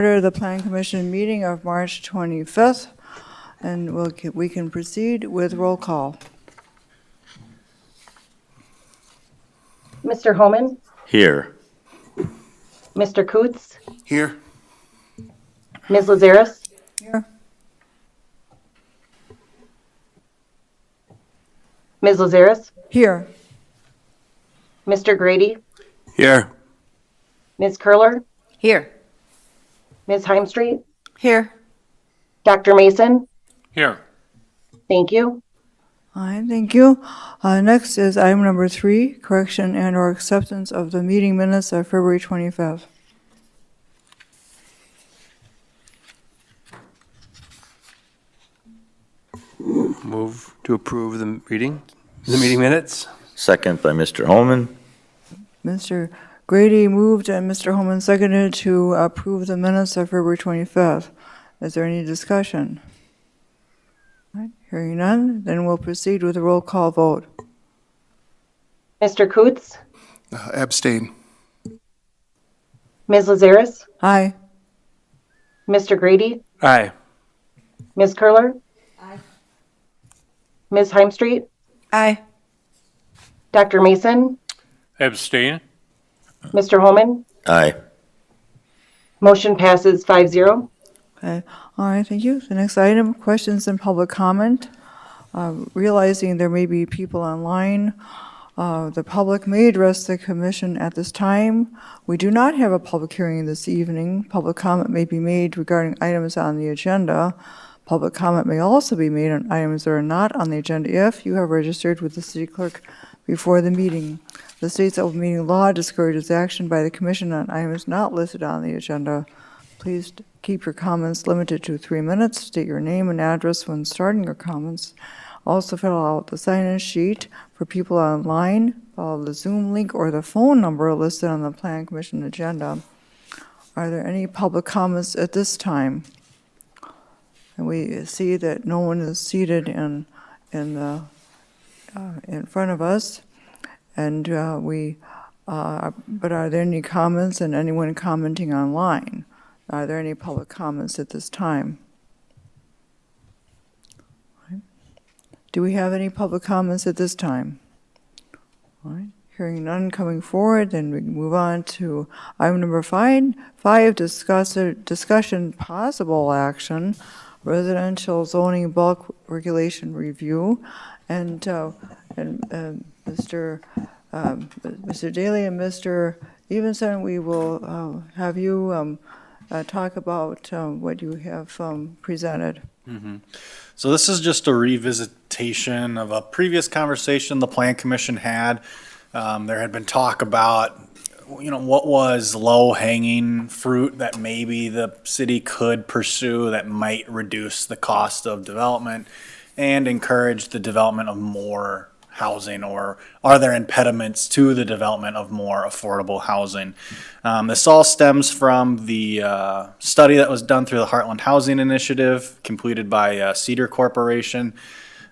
Order the Plan Commission meeting of March 25th, and we can proceed with roll call. Mr. Homan, Here. Mr. Coots, Here. Ms. Lazaris, Here. Ms. Lazaris, Here. Mr. Grady, Here. Ms. Curler, Here. Ms. Heimstreet, Here. Dr. Mason. Here. Thank you. All right, thank you. Next is item number 3, correction and/or acceptance of the meeting minutes of February 25th. Move to approve the meeting minutes. Second by Mr. Holman. Mr. Grady moved and Mr. Holman seconded to approve the minutes of February 25th. Is there any discussion? All right, hearing none, then we'll proceed with a roll call vote. Mr. Coots, Abstain. Ms. Lazaris, Aye. Mr. Grady, Aye. Ms. Curler, Ms. Heimstreet, Aye. Dr. Mason, Abstain. Mr. Homan. Aye. Motion passes 5-0. Okay, all right, thank you. The next item, questions and public comment. Realizing there may be people online, the public may address the commission at this time. We do not have a public hearing this evening. Public comment may be made regarding items on the agenda. Public comment may also be made on items that are not on the agenda if you have registered with the city clerk before the meeting. The state's open meeting law discourages action by the commission on items not listed on the agenda. Please keep your comments limited to 3 minutes. State your name and address when starting your comments. Also fill out the sign-in sheet for people online. Follow the Zoom link or the phone number listed on the Plan Commission agenda. Are there any public comments at this time? And we see that no one is seated in front of us. And but are there any comments and anyone commenting online? Are there any public comments at this time? Do we have any public comments at this time? All right. Hearing none coming forward, then we move on to item number 5, discussion possible action, residential zoning bulk regulation review. And Mr. Daly and Mr. Evenson, we will have you talk about what you have presented. Mm-hmm. So this is just a revisitation of a previous conversation the Plan Commission had. There had been talk about, what was low-hanging fruit that maybe the city could pursue that might reduce the cost of development and encourage the development of more housing, or are there impediments to the development of more affordable housing? This all stems from the study that was done through the Heartland Housing Initiative, completed by Cedar Corporation.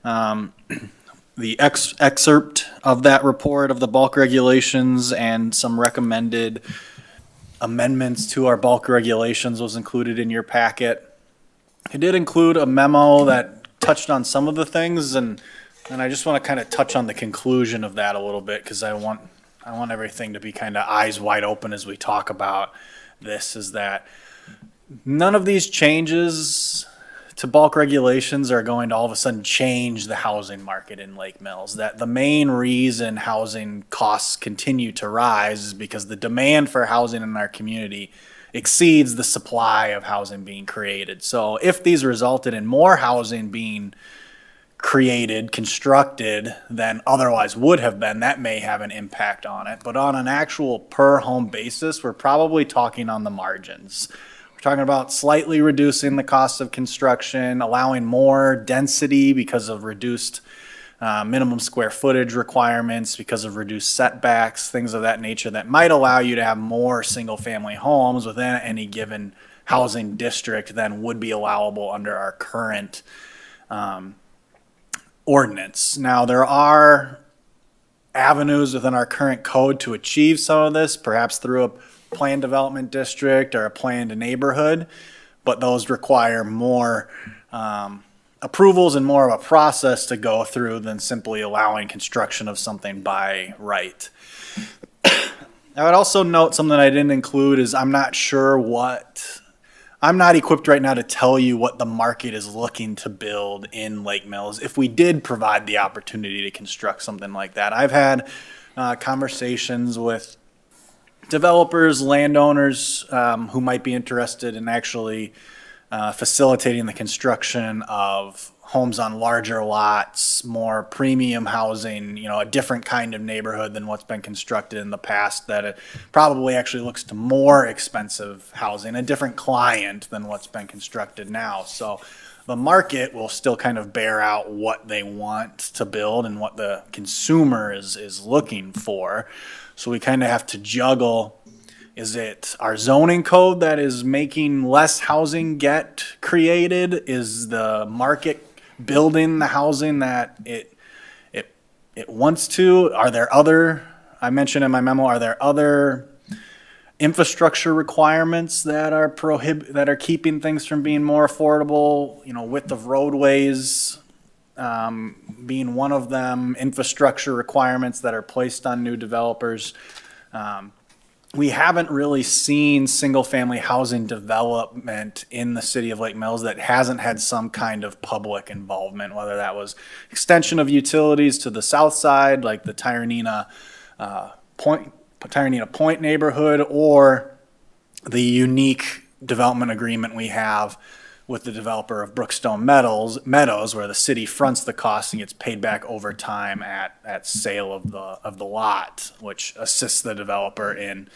The excerpt of that report of the bulk regulations and some recommended amendments to our bulk regulations was included in your packet. It did include a memo that touched on some of the things, and I just want to kind of touch on the conclusion of that a little bit, because I want everything to be kind of eyes wide open as we talk about this, is that none of these changes to bulk regulations are going to all of a sudden change the housing market in Lake Mills. That the main reason housing costs continue to rise is because the demand for housing in our community exceeds the supply of housing being created. So if these resulted in more housing being created, constructed, than otherwise would have been, that may have an impact on it. But on an actual per home basis, we're probably talking on the margins. We're talking about slightly reducing the cost of construction, allowing more density because of reduced minimum square footage requirements, because of reduced setbacks, things of that nature that might allow you to have more single-family homes within any given housing district than would be allowable under our current ordinance. Now, there are avenues within our current code to achieve some of this, perhaps through a planned development district or a planned neighborhood, but those require more approvals and more of a process to go through than simply allowing construction of something by right. I would also note something I didn't include is I'm not equipped right now to tell you what the market is looking to build in Lake Mills if we did provide the opportunity to construct something like that. I've had conversations with developers, landowners who might be interested in actually facilitating the construction of homes on larger lots, more premium housing, a different kind of neighborhood than what's been constructed in the past, that it probably actually looks to more expensive housing, a different client than what's been constructed now. So the market will still kind of bear out what they want to build and what the consumer is looking for. So we kind of have to juggle. Is it our zoning code that is making less housing get created? Is the market building the housing that it wants to? Are there other, I mentioned in my memo, are there other infrastructure requirements that are keeping things from being more affordable? Width of roadways being one of them, infrastructure requirements that are placed on new developers. We haven't really seen single-family housing development in the city of Lake Mills that hasn't had some kind of public involvement, whether that was extension of utilities to the south side, like the Tyranina Point neighborhood, or the unique development agreement we have with the developer of Brookstone Meadows, where the city fronts the cost and gets paid back over time at sale of the lot, which assists the developer in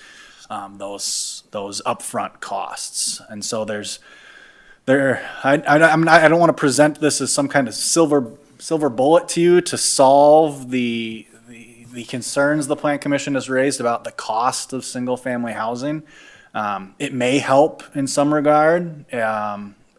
those upfront costs. And so I don't want to present this as some kind of silver bullet to you to solve the concerns the Plan Commission has raised about the cost of single family housing. It may help in some regard.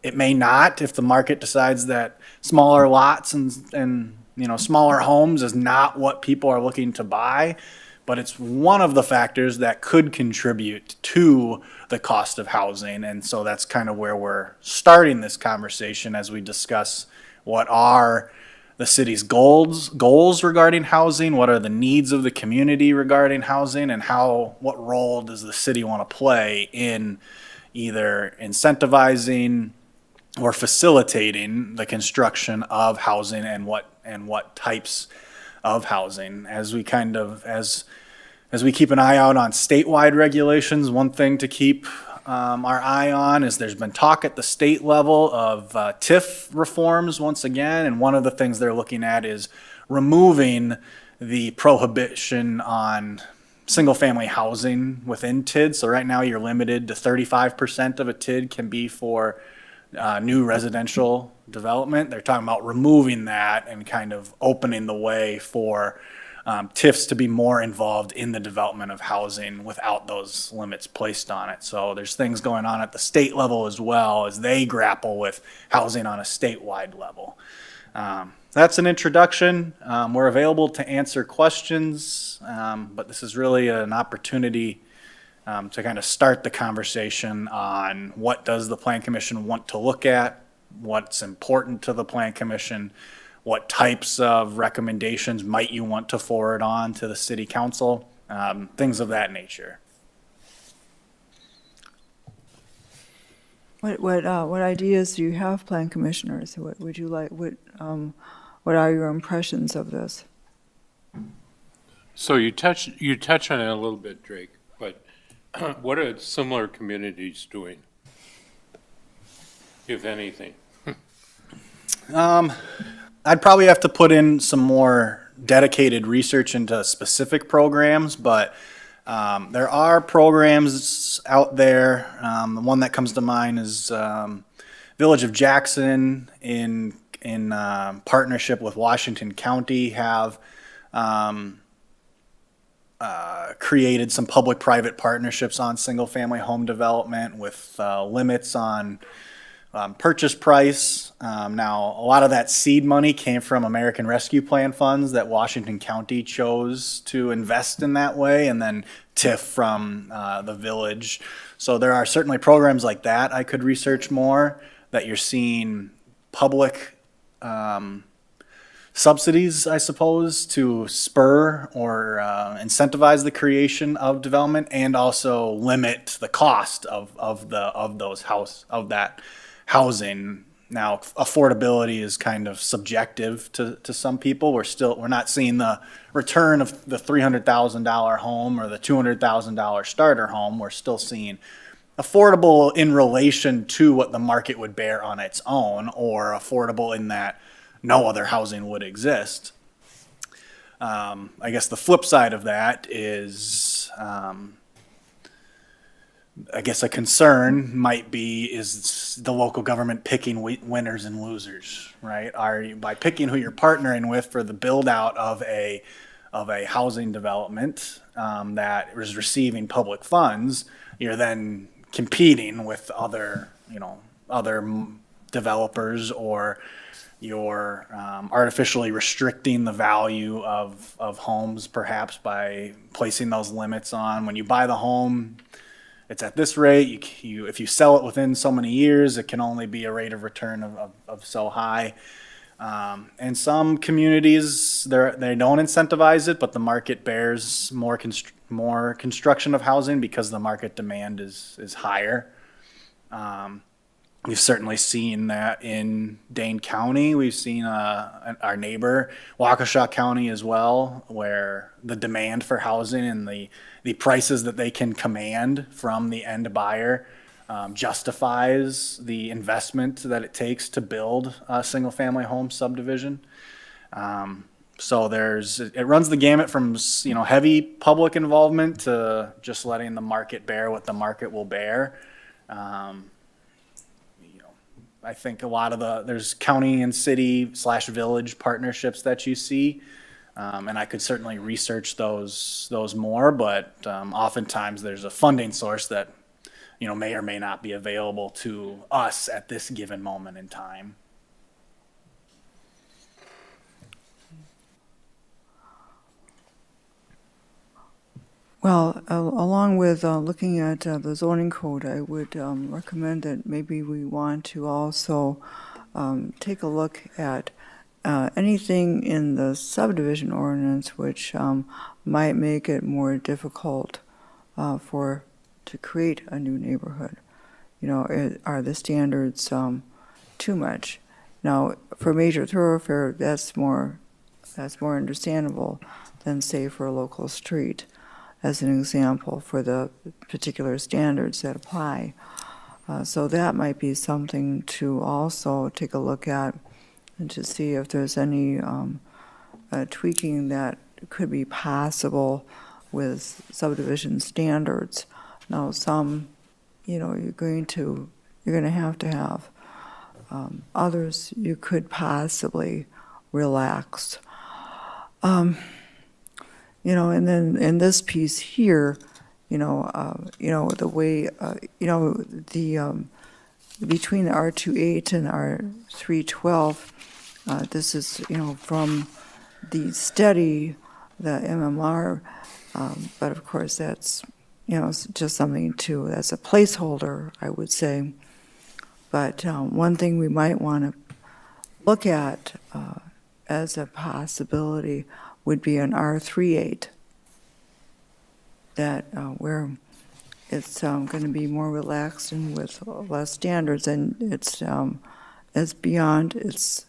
It may not if the market decides that smaller lots and smaller homes is not what people are looking to buy, but it's one of the factors that could contribute to the cost of housing. And so that's kind of where we're starting this conversation as we discuss what are the city's goals regarding housing, what are the needs of the community regarding housing, and what role does the city want to play in either incentivizing or facilitating the construction of housing and what types of housing. As we keep an eye out on statewide regulations, one thing to keep our eye on is there's been talk at the state level of TIF reforms once again, and one of the things they're looking at is removing the prohibition on single-family housing within TID. So right now you're limited to 35% of a TID can be for new residential development. They're talking about removing that and kind of opening the way for TIFs to be more involved in the development of housing without those limits placed on it. So there's things going on at the state level as well as they grapple with housing on a statewide level. That's an introduction. We're available to answer questions, but this is really an opportunity to kind of start the conversation on what does the Plan Commission want to look at, what's important to the Plan Commission, what types of recommendations might you want to forward on to the City Council, things of that nature. What ideas do you have, Plan Commissioners? What would you like? What are your impressions of this? So you touch on it a little bit, Drake, but what are similar communities doing, if anything? I'd probably have to put in some more dedicated research into specific programs, but there are programs out there. The one that comes to mind is Village of Jackson in partnership with Washington County have created some public-private partnerships on single-family home development with limits on purchase price. Now, a lot of that seed money came from American Rescue Plan funds that Washington County chose to invest in that way, and then TIF from the village. So there are certainly programs like that I could research more, that you're seeing public subsidies, I suppose, to spur or incentivize the creation of development, and also limit the cost of that housing. Now, affordability is kind of subjective to some people. We're not seeing the return of the $300,000 home or the $200,000 starter home. We're still seeing affordable in relation to what the market would bear on its own, or affordable in that no other housing would exist. I guess the flip side of that is, I guess a concern might be, is the local government picking winners and losers, right? Are you, by picking who you're partnering with for the build out of a housing development that is receiving public funds, you're then competing with other developers, or you're artificially restricting the value of homes, perhaps by placing those limits on, when you buy the home, it's at this rate. If you sell it within so many years, it can only be a rate of return of so high. And some communities, they don't incentivize it, but the market bears more construction of housing because the market demand is higher. We've certainly seen that in Dane County. We've seen our neighbor, Waukesha County, as well, where the demand for housing and the prices that they can command from the end buyer justifies the investment that it takes to build a single-family home subdivision. So it runs the gamut from heavy public involvement to just letting the market bear what the market will bear. I think a lot of there's county and city / village partnerships that you see. And I could certainly research those more, but oftentimes there's a funding source that may or may not be available to us at this given moment in time. Well, along with looking at the zoning code, I would recommend that maybe we want to also take a look at anything in the subdivision ordinance which might make it more difficult to create a new neighborhood. Are the standards too much? Now, for major thoroughfare, that's more understandable than, say, for a local street, as an example, for the particular standards that apply. So that might be something to also take a look at, and to see if there's any tweaking that could be possible with subdivision standards. Now, some, you're going to have. Others you could possibly relax. And then in this piece here, the way, between the R28 and R312, this is, from the study, the MMR, but of course that's, it's just something that's a placeholder, I would say. But one thing we might want to look at as a possibility would be an R38, that where it's going to be more relaxed and with less standards, and it's beyond its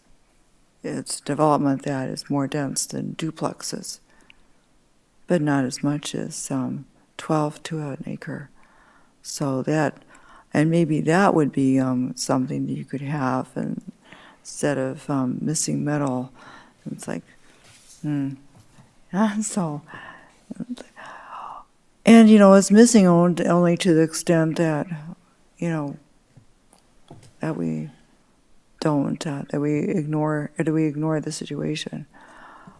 development that is more dense than duplexes, but not as much as 12 to an acre. So that, and maybe that would be something that you could have, and instead of missing middle. It's like, so, and it's missing only to the extent that that we don't that we ignore the situation.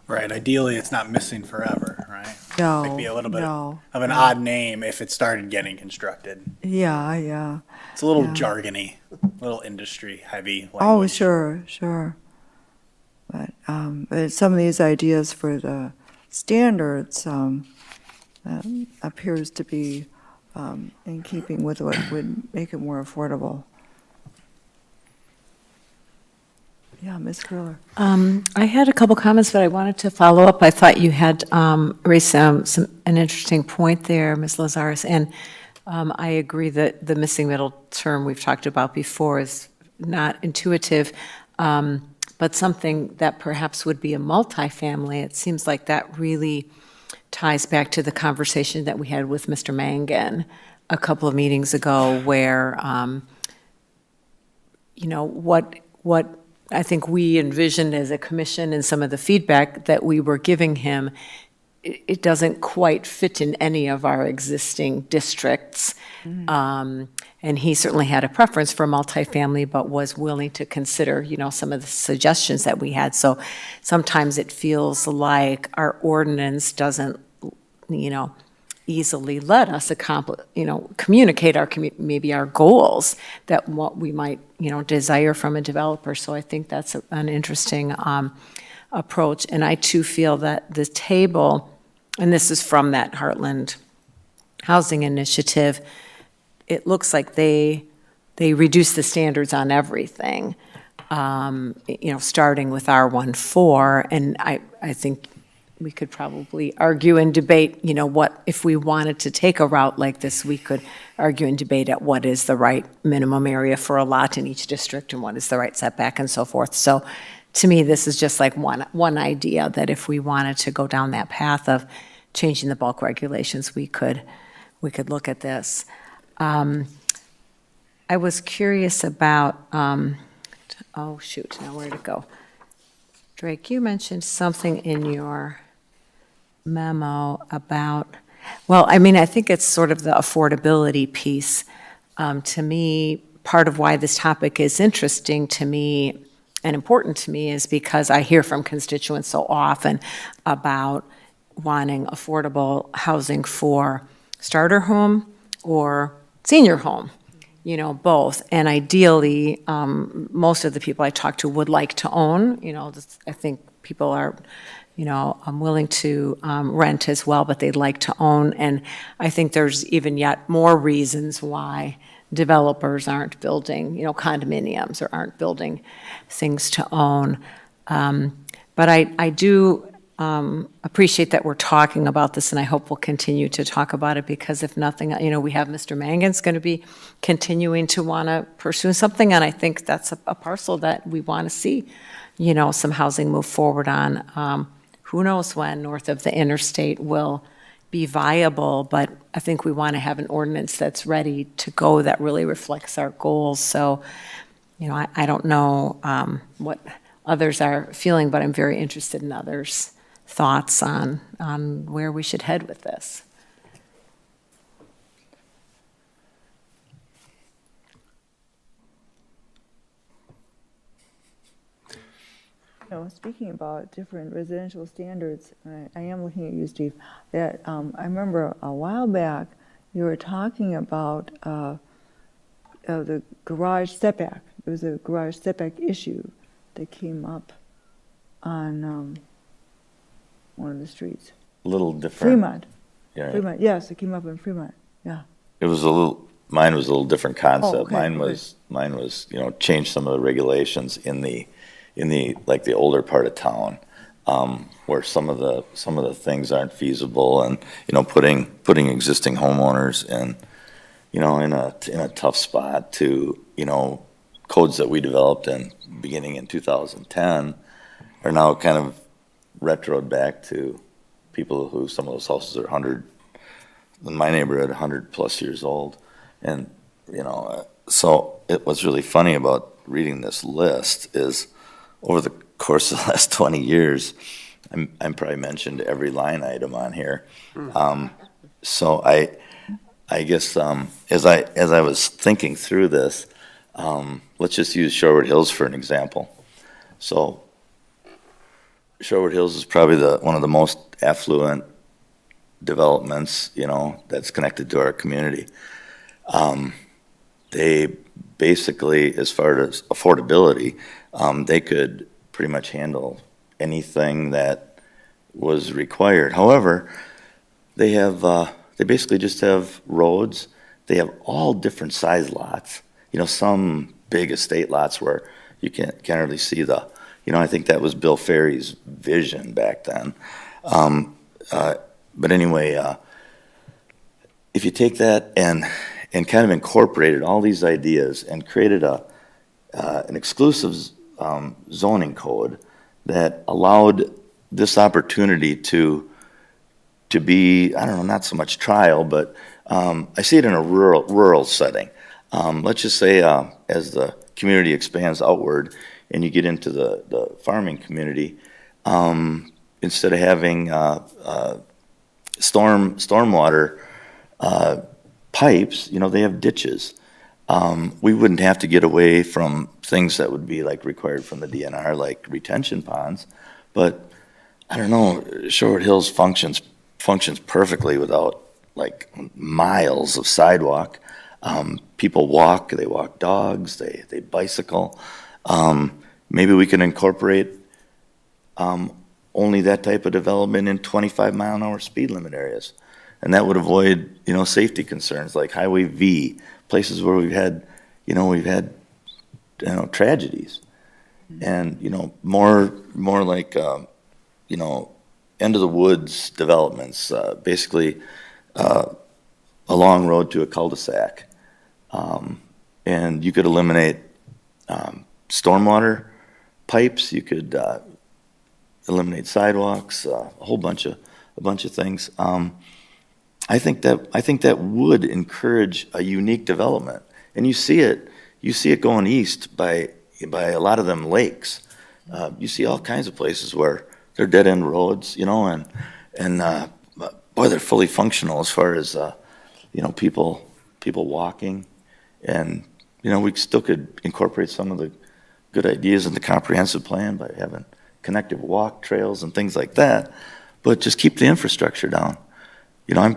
Right. Ideally, it's not missing forever, right? No, It might be a little bit no, of an odd name if it started getting constructed. Yeah. It's a little Yeah. jargony, a little industry heavy language. Oh, sure. But some of these ideas for the standards, appears to be in keeping with what would make it more affordable. Yeah, Ms. Curler. I had a couple comments, but I wanted to follow up. I thought you had raised an interesting point there, Ms. Lazaris, and I agree that the missing middle term we've talked about before is not intuitive, but something that perhaps would be a multifamily. It seems like that really ties back to the conversation that we had with Mr. Mangan a couple of meetings ago, where what I think we envisioned as a commission and some of the feedback that we were giving him, it doesn't quite fit in any of our existing districts. And he certainly had a preference for multifamily, but was willing to consider, some of the suggestions that we had. So sometimes it feels like our ordinance doesn't, easily let us communicate maybe our goals, that what we might, desire from a developer. So I think that's an interesting approach. And I too feel that the table, and this is from that Heartland Housing Initiative, it looks like they reduce the standards on everything, starting with R14. And I think we could probably argue and debate, what, if we wanted to take a route like this, we could argue and debate at what is the right minimum area for a lot in each district and what is the right setback and so forth. So to me, this is just like one idea, that if we wanted to go down that path of changing the bulk regulations, we could look at this. I was curious about, oh shoot, now where'd it go? Drake, you mentioned something in your memo about, I think it's sort of the affordability piece. To me, part of why this topic is interesting to me and important to me is because I hear from constituents so often about wanting affordable housing for starter home or senior home, both. And ideally, most of the people I talk to would like to own. I think people are, I'm willing to rent as well, but they'd like to own. And I think there's even yet more reasons why developers aren't building, condominiums, or aren't building things to own. But I do appreciate that we're talking about this, and I hope we'll continue to talk about it, because if nothing, we have Mr. Mangan's going to be continuing to want to pursue something, and I think that's a parcel that we want to see, some housing move forward on. Who knows when north of the interstate will be viable, but I think we want to have an ordinance that's ready to go, that really reflects our goals. So, I don't know what others are feeling, but I'm very interested in others' thoughts on where we should head with this. Speaking about different residential standards, I am looking at you, Steve, that I remember a while back you were talking about the garage setback. There was a garage setback issue that came up on one of the streets. A little different. Fremont. Yeah. Fremont, yes, it came up in Fremont, yeah. Mine was a little different concept. Oh, okay, Mine was, change some of the regulations in the like the older part of town, where some of the things aren't feasible, and, putting existing homeowners in a tough spot to, codes that we developed beginning in 2010 are now kind of retroed back to people who, some of those houses are 100, in my neighborhood, 100+ years old. And, so what's really funny about reading this list is, over the course of the last 20 years, I'm probably mentioned every line item on here. So I guess as I was thinking through this, let's just use Sherwood Hills for an example. So Sherwood Hills is probably one of the most affluent developments, that's connected to our community. They basically, as far as affordability, they could pretty much handle anything that was required. However, they have, they basically just have roads. They have all different size lots. You know, some big estate lots where you can't really see the, you know, I think that was Bill Ferry's vision back then. But anyway, if you take that and kind of incorporated all these ideas and created an exclusive zoning code that allowed this opportunity to be, I don't know, not so much trial, but I see it in a rural setting. Let's just say as the community expands outward and you get into the farming community, instead of having stormwater pipes, you know, they have ditches. We wouldn't have to get away from things that would be like required from the DNR, like retention ponds. But I don't know, Sherwood Hills functions perfectly without like miles of sidewalk. People walk, they walk dogs, they bicycle. Maybe we can incorporate only that type of development in 25-mile-an-hour speed limit areas. And that would avoid, you know, safety concerns like Highway V, places where we've had tragedies. And, you know, more like, you know, end of the woods developments, basically a long road to a cul-de-sac. And you could eliminate stormwater pipes, you could eliminate sidewalks, a whole bunch of things. I think that would encourage a unique development, and you see it going east by a lot of them lakes. You see all kinds of places where they're dead end roads, you know, and boy, they're fully functional as far as you know, people walking, and you know, we still could incorporate some of the good ideas in the comprehensive plan by having connective walk trails and things like that, but just keep the infrastructure down. You know,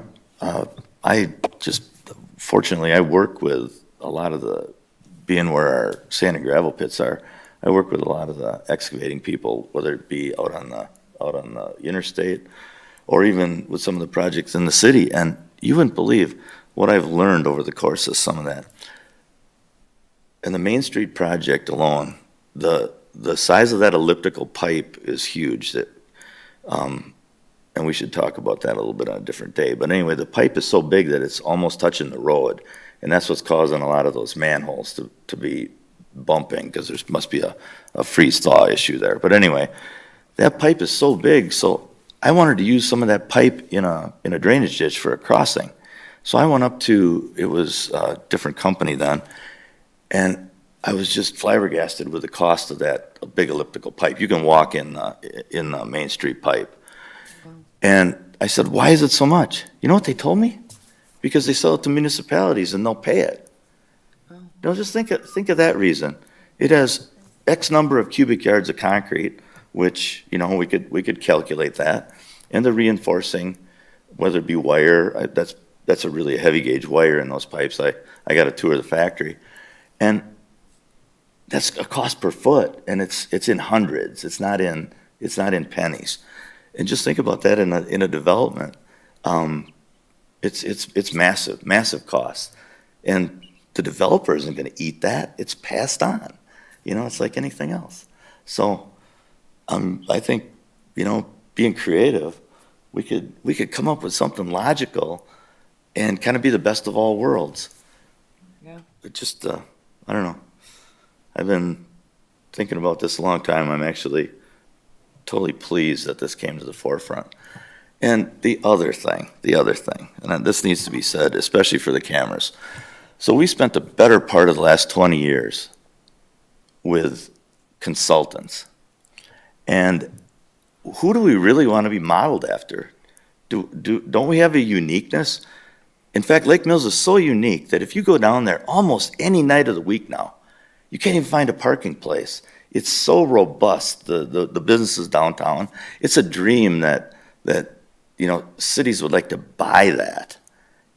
fortunately, I work with a lot of being where our sand and gravel pits are, I work with a lot of the excavating people, whether it be out on the interstate or even with some of the projects in the city. And you wouldn't believe what I've learned over the course of some of that. And the Main Street project alone, the size of that elliptical pipe is huge. And we should talk about that a little bit on a different day. But anyway, the pipe is so big that it's almost touching the road. And that's what's causing a lot of those manholes to be bumping, because there must be a freeze-thaw issue there. But anyway, that pipe is so big, so I wanted to use some of that pipe in a drainage ditch for a crossing. So I went up to, it was a different company then, and I was just flabbergasted with the cost of that big elliptical pipe. You can walk in the Main Street pipe. And I said, why is it so much? You know what they told me? Because they sell it to municipalities and they'll pay it. Don't just think of that reason. It has X number of cubic yards of concrete, which, you know, we could calculate that, and the reinforcing, whether it be wire, that's a really heavy gauge wire in those pipes. I got a tour of the factory, and that's a cost per foot, and it's in hundreds. It's not in pennies. And just think about that in a development. It's massive cost, and the developer isn't going to eat that. It's passed on. You know, it's like anything else. So I think, you know, being creative, we could come up with something logical and kind of be the best of all worlds. Yeah. It just, I don't know. I've been thinking about this a long time. I'm actually totally pleased that this came to the forefront. And the other thing, and this needs to be said, especially for the cameras. So we spent the better part of the last 20 years with consultants. And who do we really want to be modeled after? Don't we have a uniqueness? In fact, Lake Mills is so unique that if you go down there almost any night of the week now, you can't even find a parking place. It's so robust, the businesses downtown. It's a dream that you know, cities would like to buy that.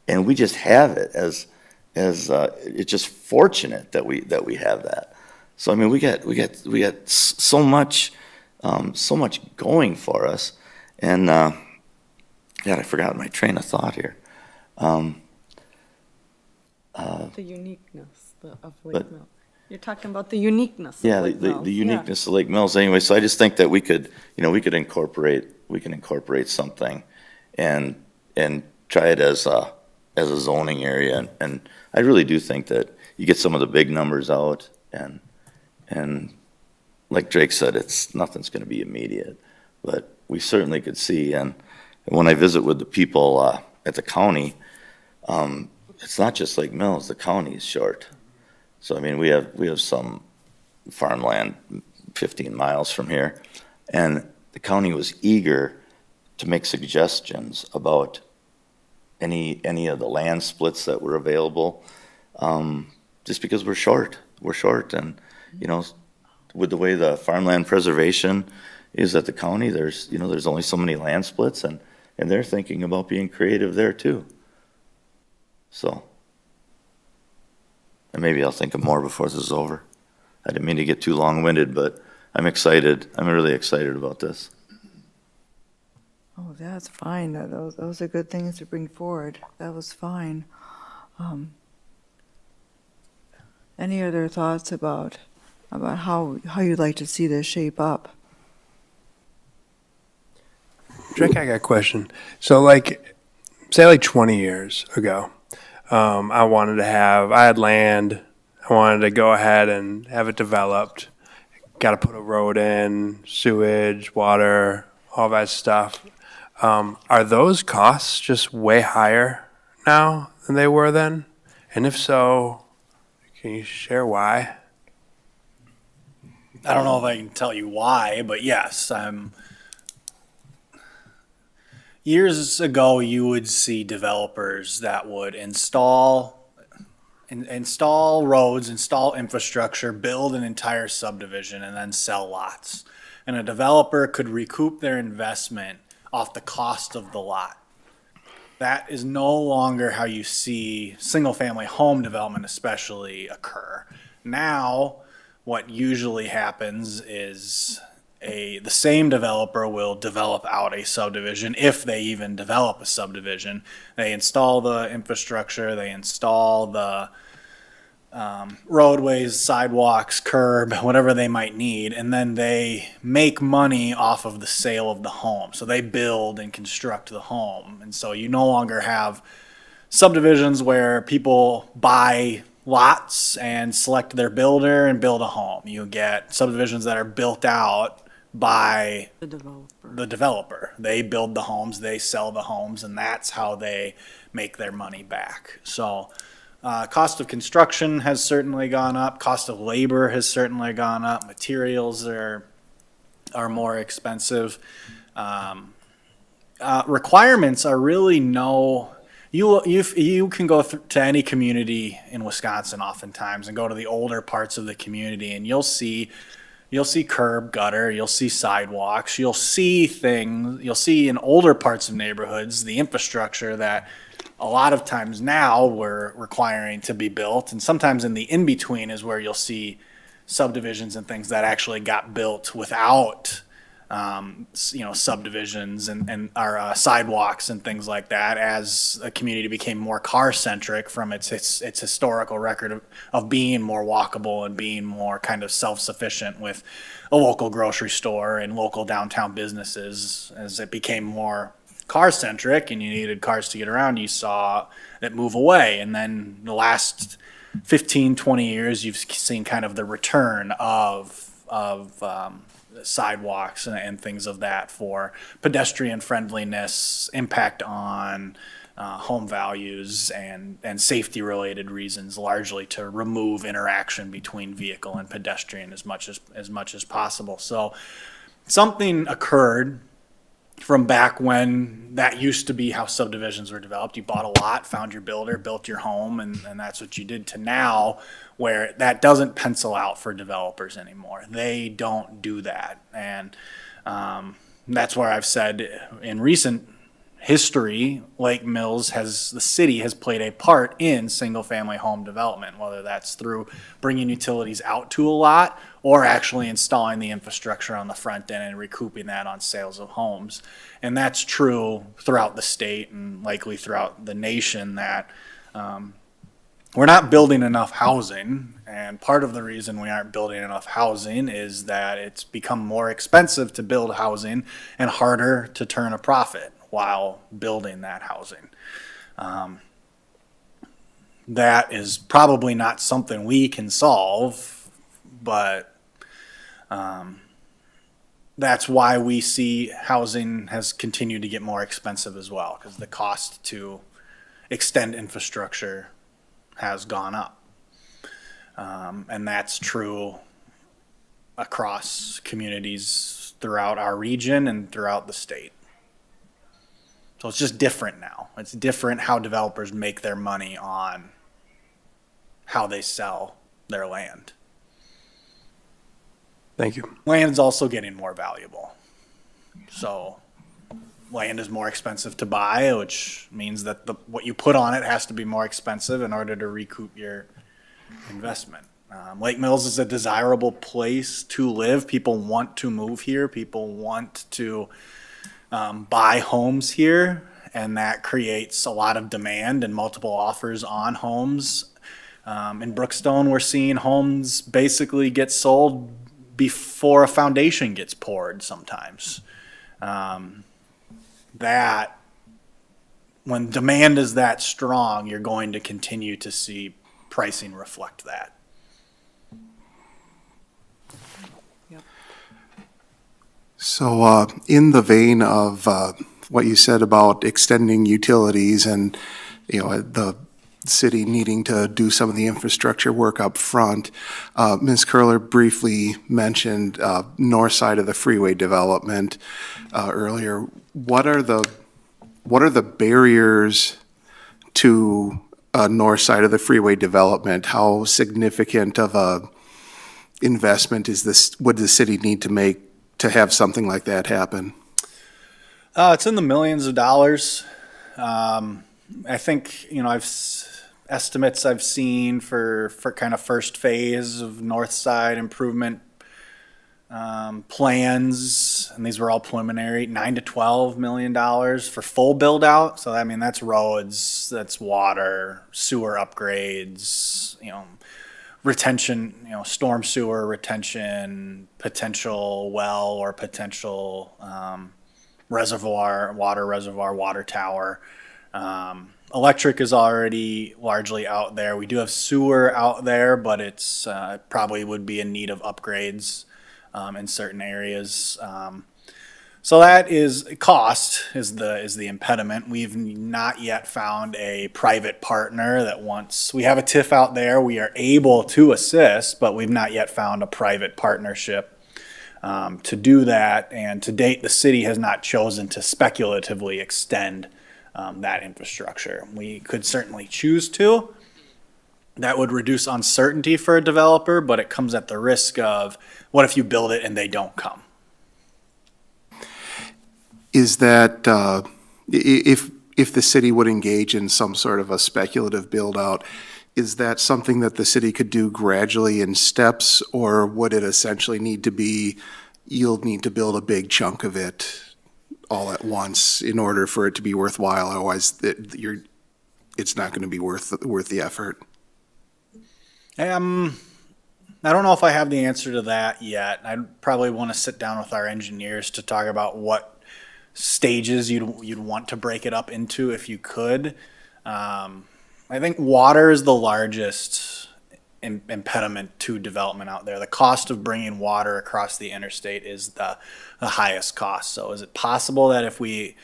And we just have it as it's just fortunate that we have that. So I mean, we got so much going for us, and God, I forgot my train of thought here. The uniqueness of But- Lake Mills. You're talking about the uniqueness of Yeah, Lake Mills. the Yeah. uniqueness of Lake Mills anyway, so I just think that we could incorporate something and try it as a zoning area, and I really do think that you get some of the big numbers out, and like Drake said, nothing's gonna be immediate, but we certainly could see, and when I visit with the people, at the county, it's not just Lake Mills, the county is short. So, I mean, we have some farmland 15 miles from here, and the county was eager to make suggestions about any of the land splits that were available, just because we're short. We're short, and, you know, with the way the farmland preservation is at the county, there's only so many land splits, and they're thinking about being creative there too. So, and maybe I'll think of more before this is over. I didn't mean to get too long-winded, but I'm excited. I'm really excited about this. Oh, that's fine. Those are good things to bring forward. That was fine. Any other thoughts about how you'd like to see this shape up? Drake, I got a question. So, like, say, like 20 years ago, I had land. I wanted to go ahead and have it developed. Got to put a road in, sewage, water, all that stuff. Are those costs just way higher now than they were then? And if so, can you share why? I don't know if I can tell you why, but yes, years ago, you would see developers that would install roads, install infrastructure, build an entire subdivision, and then sell lots. And a developer could recoup their investment off the cost of the lot. That is no longer how you see single-family home development especially occur. Now, what usually happens is the same developer will develop out a subdivision, if they even develop a subdivision. They install the infrastructure, they install the roadways, sidewalks, curb, whatever they might need, and then they make money off of the sale of the home. So they build and construct the home. And so you no longer have subdivisions where people buy lots and select their builder and build a home. You get subdivisions that are built out by The developer. the developer. They build the homes, they sell the homes, and that's how they make their money back. So cost of construction has certainly gone up. Cost of labor has certainly gone up. Materials are more expensive. Requirements are really you can go to any community in Wisconsin oftentimes and go to the older parts of the community, and you'll see curb, gutter, you'll see sidewalks, you'll see in older parts of neighborhoods the infrastructure that a lot of times now we're requiring to be built, and sometimes in the in-between is where you'll see subdivisions and things that actually got built without subdivisions and our sidewalks and things like that, as a community became more car-centric from its historical record of being more walkable and being more kind of self-sufficient with a local grocery store and local downtown businesses. As it became more car-centric and you needed cars to get around, you saw it move away. And then the last 15, 20 years, you've seen kind of the return of sidewalks and things of that for pedestrian friendliness, impact on home values, and safety related reasons, largely to remove interaction between vehicle and pedestrian as much as possible. So something occurred from back when that used to be how subdivisions were developed. You bought a lot, found your builder, built your home, and that's what you did, to now where that doesn't pencil out for developers anymore. They don't do that. And that's where I've said in recent history, Lake Mills the city has played a part in single-family home development, whether that's through bringing utilities out to a lot or actually installing the infrastructure on the front end and recouping that on sales of homes. And that's true throughout the state and likely throughout the nation, that we're not building enough housing. And part of the reason we aren't building enough housing is that it's become more expensive to build housing and harder to turn a profit while building that housing. That is probably not something we can solve, but that's why we see housing has continued to get more expensive as well, because the cost to extend infrastructure has gone up. And that's true across communities throughout our region and throughout the state. So it's just different now. It's different how developers make their money on how they sell their land. Thank you. Land's also getting more valuable. So land is more expensive to buy, which means that what you put on it has to be more expensive in order to recoup your investment. Lake Mills is a desirable place to live. People want to move here. People want to buy homes here, and that creates a lot of demand and multiple offers on homes. In Brookstone, we're seeing homes basically get sold before a foundation gets poured sometimes. That when demand is that strong, you're going to continue to see pricing reflect that. So, in the vein of what you said about extending utilities and, the city needing to do some of the infrastructure work up front, Ms. Curler briefly mentioned north side of the freeway development earlier. What are the barriers to north side of the freeway development? How significant of a investment would the city need to make to have something like that happen? It's in the millions of dollars. I think, estimates I've seen for kind of first phase of north side improvement plans, and these were all preliminary, $9 to $12 million for full build out. So that's roads, that's water, sewer upgrades, retention, storm sewer retention, potential well or potential water tower. Electric is already largely out there. We do have sewer out there, but it's probably would be in need of upgrades in certain areas. So that is cost is the impediment. We've not yet found a private partner that wants. We have a TIF out there. We are able to assist, but we've not yet found a private partnership to do that. And to date, the city has not chosen to speculatively extend that infrastructure. We could certainly choose to. That would reduce uncertainty for a developer, but it comes at the risk of what if you build it and they don't come? Is that, if the city would engage in some sort of a speculative build-out, is that something that the city could do gradually in steps, or would it essentially need to be, you'll need to build a big chunk of it all at once in order for it to be worthwhile? Otherwise, it's not going to be worth the effort. I don't know if I have the answer to that yet. I'd probably want to sit down with our engineers to talk about what stages you'd want to break it up into if you could. I think water is the largest impediment to development out there. The cost of bringing water across the interstate is the highest cost. So is it possible that if we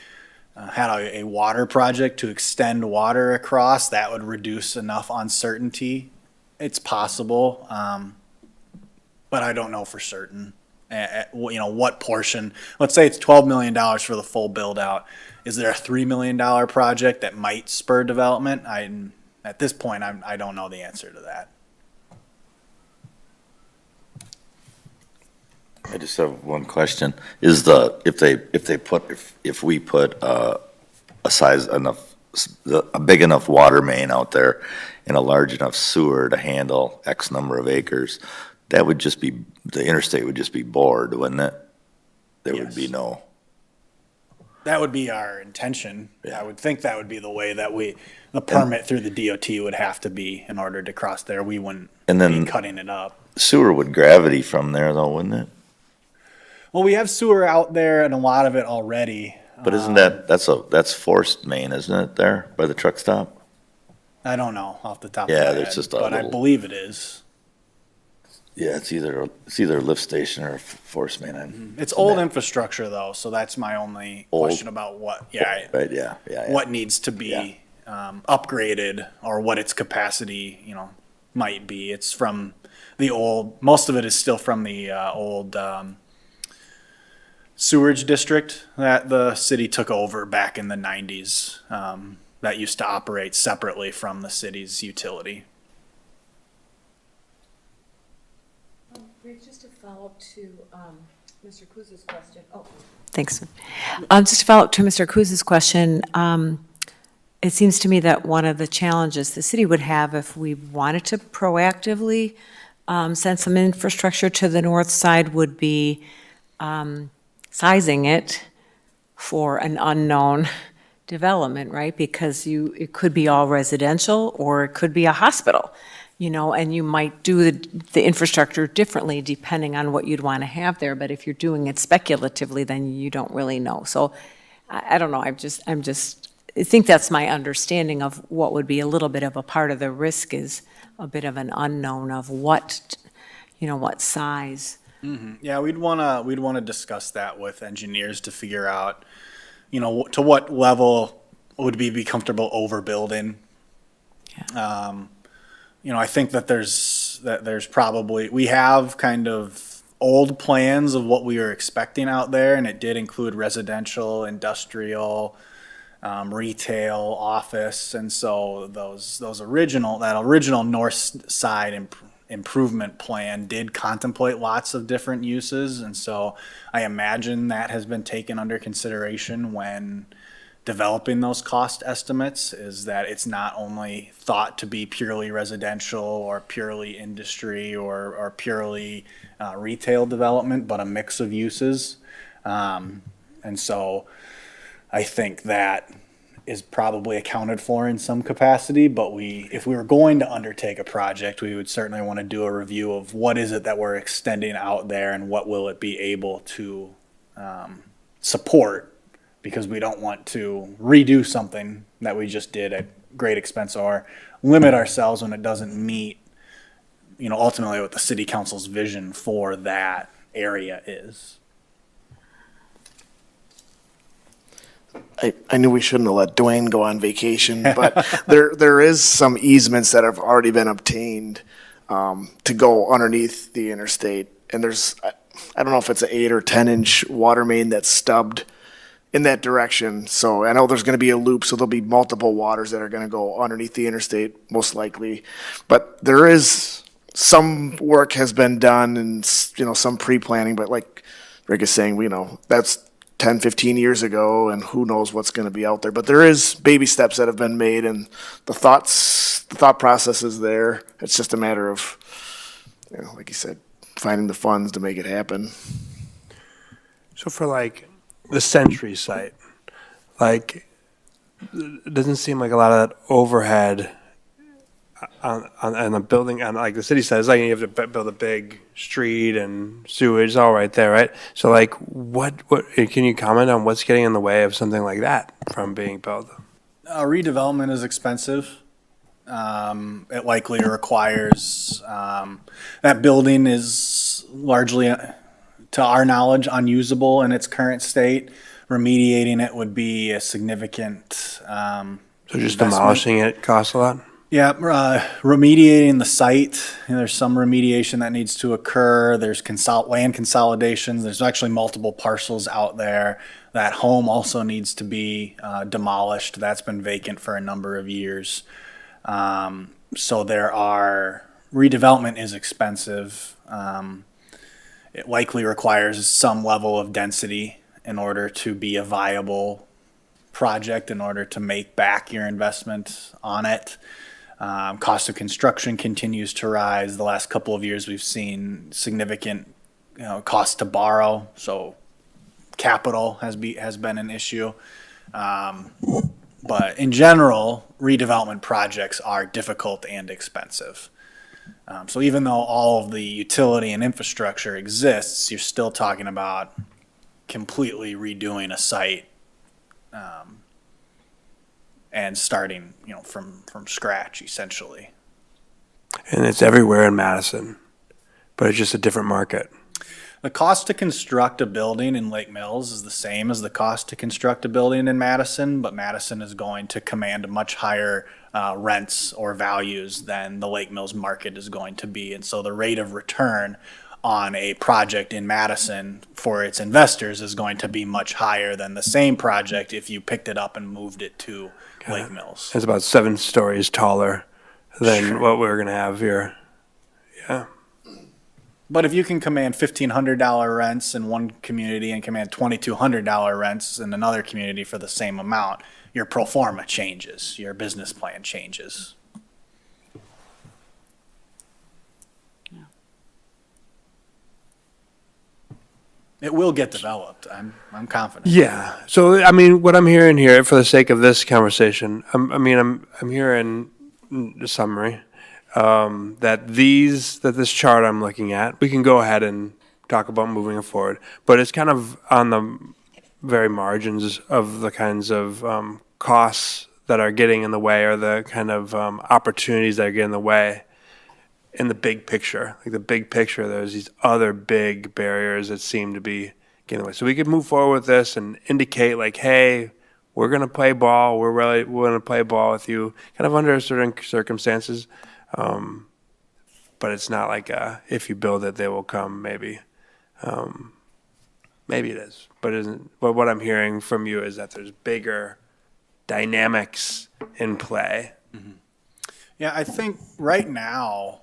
had a water project to extend water across, that would reduce enough uncertainty? It's possible, but I don't know for certain. What portion, let's say it's $12 million for the full build out. Is there a $3 million project that might spur development? At this point, I don't know the answer to that. I just have one question. If we put a big enough water main out there and a large enough sewer to handle X number of acres, that would just be, the interstate would just be bored, wouldn't it? There would be Yes. no, That would be our intention. Yeah. I would think that would be the way that the permit through the DOT would have to be in order to cross there. We wouldn't And then- be cutting it up. sewer would gravity from there though, wouldn't it? Well, we have sewer out there and a lot of it already. But isn't that's forced main, isn't it, there by the truck stop? I don't know off the top Yeah, of my there's head, just a but I little- believe it is. Yeah, it's either a lift station or a force main. It's old infrastructure though, so that's my only Old. question about what, yeah, Right, yeah. what needs to be upgraded or what its capacity, might be. It's from the old, most of it is still from the old sewerage district that the city took over back in the 90s, that used to operate separately from the city's utility. Just to follow up to Mr. Kuz's question. Oh, thanks. Just to follow up to Mr. Kuz's question, it seems to me that one of the challenges the city would have if we wanted to proactively send some infrastructure to the north side would be sizing it for an unknown development, right? Because it could be all residential or it could be a hospital. And you might do the infrastructure differently depending on what you'd want to have there. But if you're doing it speculatively, then you don't really know. So I don't know. I think that's my understanding of what would be a little bit of a part of the risk is a bit of an unknown of what size. Yeah, we'd wanna discuss that with engineers to figure out, to what level would we be comfortable overbuilding. I think that there's probably, we have kind of old plans of what we were expecting out there, and it did include residential, industrial, retail, office, and so that original north side improvement plan did contemplate lots of different uses, and so I imagine that has been taken under consideration when developing those cost estimates, is that it's not only thought to be purely residential or purely industry or purely retail development, but a mix of uses. And so I think that is probably accounted for in some capacity, but if we were going to undertake a project, we would certainly want to do a review of what is it that we're extending out there and what will it be able to support, because we don't want to redo something that we just did at great expense or limit ourselves when it doesn't meet, ultimately what the city council's vision for that area is. I knew we shouldn't have let Dwayne go on vacation, but there is some easements that have already been obtained to go underneath the interstate. And I don't know if it's an 8 or 10-inch water main that's stubbed in that direction. So I know there's going to be a loop, so there'll be multiple waters that are going to go underneath the interstate, most likely. But there is some work has been done and, some pre-planning, but like Rick is saying, that's 10, 15 years ago, and who knows what's going to be out there. But there is baby steps that have been made, and the thought process is there. It's just a matter of, like you said, finding the funds to make it happen. So for the Century site, it doesn't seem like a lot of that overhead on the building, and like the city says, you have to build a big street and sewage, all right there, right? So what can you comment on what's getting in the way of something like that from being built? Redevelopment is expensive. It likely requires, that building is largely, to our knowledge, unusable in its current state. Remediating it would be a significant So just investment. demolishing it costs a lot? Yeah, remediating the site, there's some remediation that needs to occur. There's land consolidations. There's actually multiple parcels out there. That home also needs to be demolished. That's been vacant for a number of years. So redevelopment is expensive. It likely requires some level of density in order to be a viable project in order to make back your investment on it. Cost of construction continues to rise. The last couple of years, we've seen significant, cost to borrow. So capital has been an issue. But in general, redevelopment projects are difficult and expensive. So even though all of the utility and infrastructure exists, you're still talking about completely redoing a site and starting, from scratch, essentially. And it's everywhere in Madison, but it's just a different market. The cost to construct a building in Lake Mills is the same as the cost to construct a building in Madison, but Madison is going to command much higher rents or values than the Lake Mills market is going to be. And so the rate of return on a project in Madison for its investors is going to be much higher than the same project if you picked it up and moved it to Lake Mills. It's about 7 stories taller than what we're going to have here. Yeah. But if you can command $1,500 rents in one community and command $2,200 rents in another community for the same amount, your pro forma changes, your business plan changes. It will get developed. I'm confident. Yeah. So, I mean, what I'm hearing here, for the sake of this conversation, I'm hearing the summary, that this chart I'm looking at, we can go ahead and talk about moving it forward, but it's kind of on the very margins of the kinds of costs that are getting in the way, or the kind of opportunities that are getting in the way. In the big picture, there's these other big barriers that seem to be getting in the way. So we could move forward with this and indicate, like, hey, we're going to play ball. We're going to play ball with you, kind of under certain circumstances. But it's not like if you build it, they will come. Maybe, maybe it is, but it isn't. But what I'm hearing from you is that there's bigger dynamics in play. Mm-hmm. Yeah, I think right now,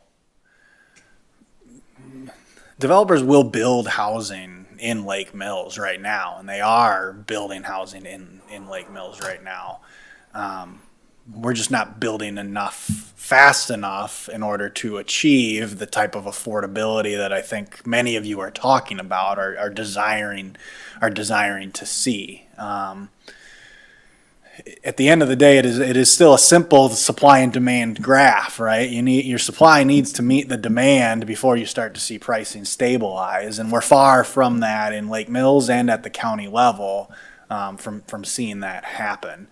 developers will build housing in Lake Mills right now, and they are building housing in Lake Mills right now. We're just not building enough fast enough in order to achieve the type of affordability that I think many of you are talking about, are desiring to see. At the end of the day, it is still a simple supply and demand graph, right? Your supply needs to meet the demand before you start to see pricing stabilize, and we're far from that in Lake Mills and at the county level from seeing that happen.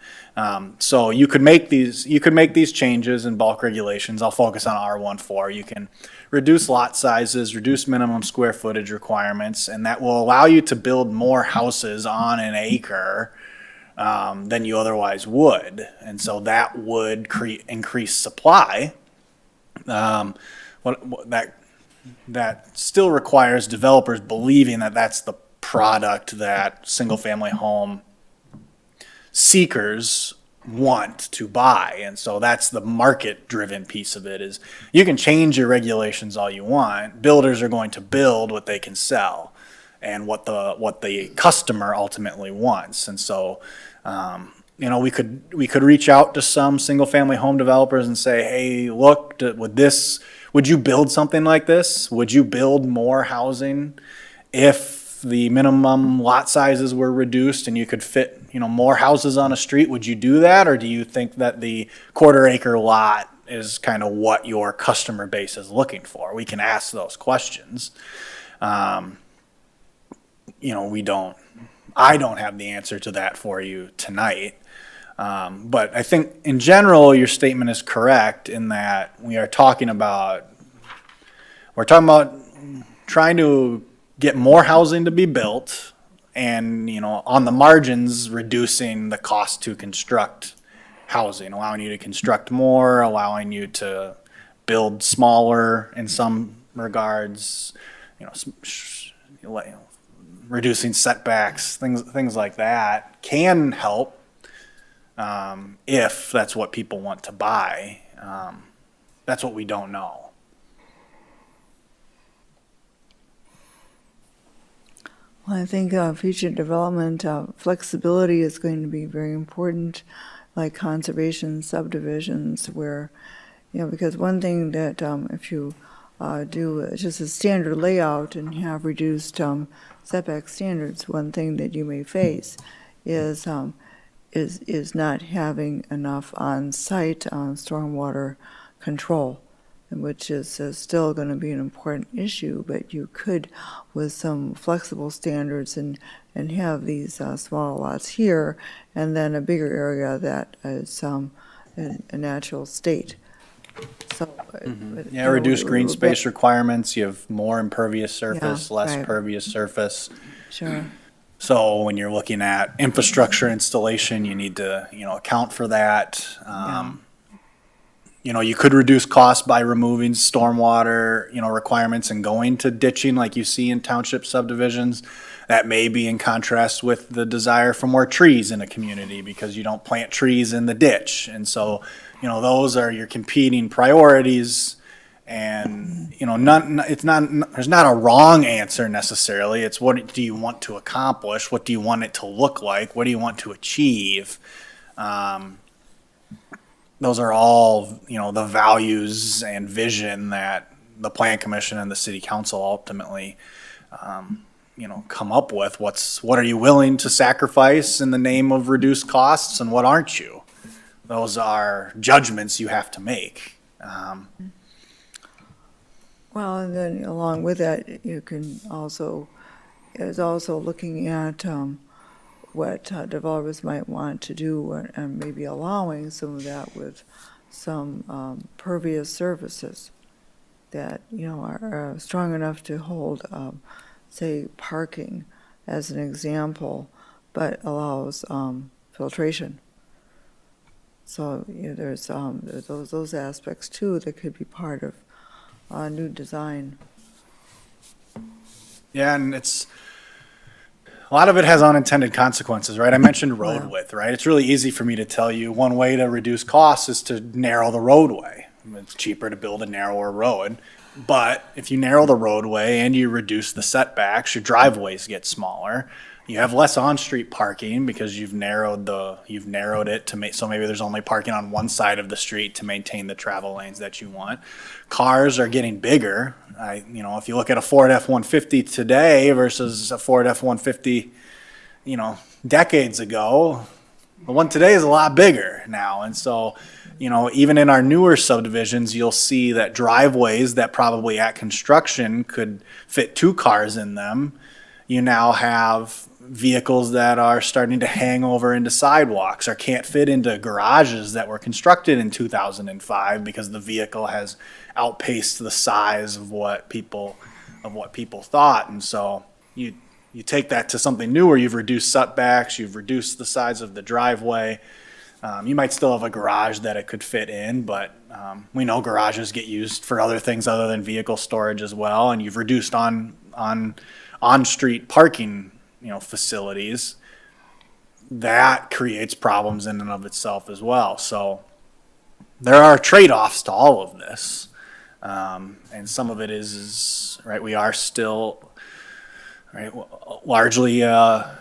So you could make these changes in bulk regulations. I'll focus on R14. You can reduce lot sizes, reduce minimum square footage requirements, and that will allow you to build more houses on an acre than you otherwise would, and so that would increase supply. That still requires developers believing that that's the product that single-family home seekers want to buy, and so that's the market-driven piece of it. Is you can change your regulations all you want. Builders are going to build what they can sell and what the customer ultimately wants. And so, we could reach out to some single family home developers and say, hey, look, would you build something like this? Would you build more housing if the minimum lot sizes were reduced and you could fit, more houses on a street? Would you do that? Or do you think that the quarter acre lot is kind of what your customer base is looking for? We can ask those questions. I don't have the answer to that for you tonight. But I think in general, your statement is correct in that we're talking about trying to get more housing to be built and, on the margins, reducing the cost to construct housing, allowing you to construct more, allowing you to build smaller in some regards, reducing setbacks, things like that can help if that's what people want to buy. That's what we don't know. Well, I think future development flexibility is going to be very important, like conservation subdivisions where, because one thing that if you do just a standard layout and have reduced setback standards, one thing that you may face is not having enough on-site stormwater control, which is still going to be an important issue, but you could, with some flexible standards and have these smaller lots here, and then a bigger area that is a natural state. So, Yeah, reduce green space requirements, you have more impervious surface, Yeah, less right. pervious surface. Sure. So when you're looking at infrastructure installation, you need to, account for that. You could reduce costs by removing stormwater, requirements and going to ditching like you see in township subdivisions. That may be in contrast with the desire for more trees in a community because you don't plant trees in the ditch. And so, those are your competing priorities. And, there's not a wrong answer necessarily. It's what do you want to accomplish? What do you want it to look like? What do you want to achieve? Those are all, the values and vision that the Plan Commission and the City Council ultimately, come up with. What are you willing to sacrifice in the name of reduced costs and what aren't you? Those are judgments you have to make. Well, and then along with that, you can also, is also looking at what developers might want to do and maybe allowing some of that with some pervious surfaces that, are strong enough to hold, say, parking as an example, but allows filtration. So there's those aspects too that could be part of new design. Yeah, and a lot of it has unintended consequences, right? I mentioned road width, right? It's really easy for me to tell you one way to reduce costs is to narrow the roadway. It's cheaper to build a narrower road. But if you narrow the roadway and you reduce the setbacks, your driveways get smaller. You have less on-street parking because you've narrowed it to make, so maybe there's only parking on one side of the street to maintain the travel lanes that you want. Cars are getting bigger. If you look at a Ford F-150 today versus a Ford F-150, decades ago, the one today is a lot bigger now. And so, even in our newer subdivisions, you'll see that driveways that probably at construction could fit 2 cars in them, you now have vehicles that are starting to hang over into sidewalks or can't fit into garages that were constructed in 2005 because the vehicle has outpaced the size of what people thought. And so you take that to something newer. You've reduced setbacks, you've reduced the size of the driveway. You might still have a garage that it could fit in, but we know garages get used for other things other than vehicle storage as well. And you've reduced on-street parking, facilities. That creates problems in and of itself as well. So there are trade-offs to all of this. And some of it is right, we are still, right, largely a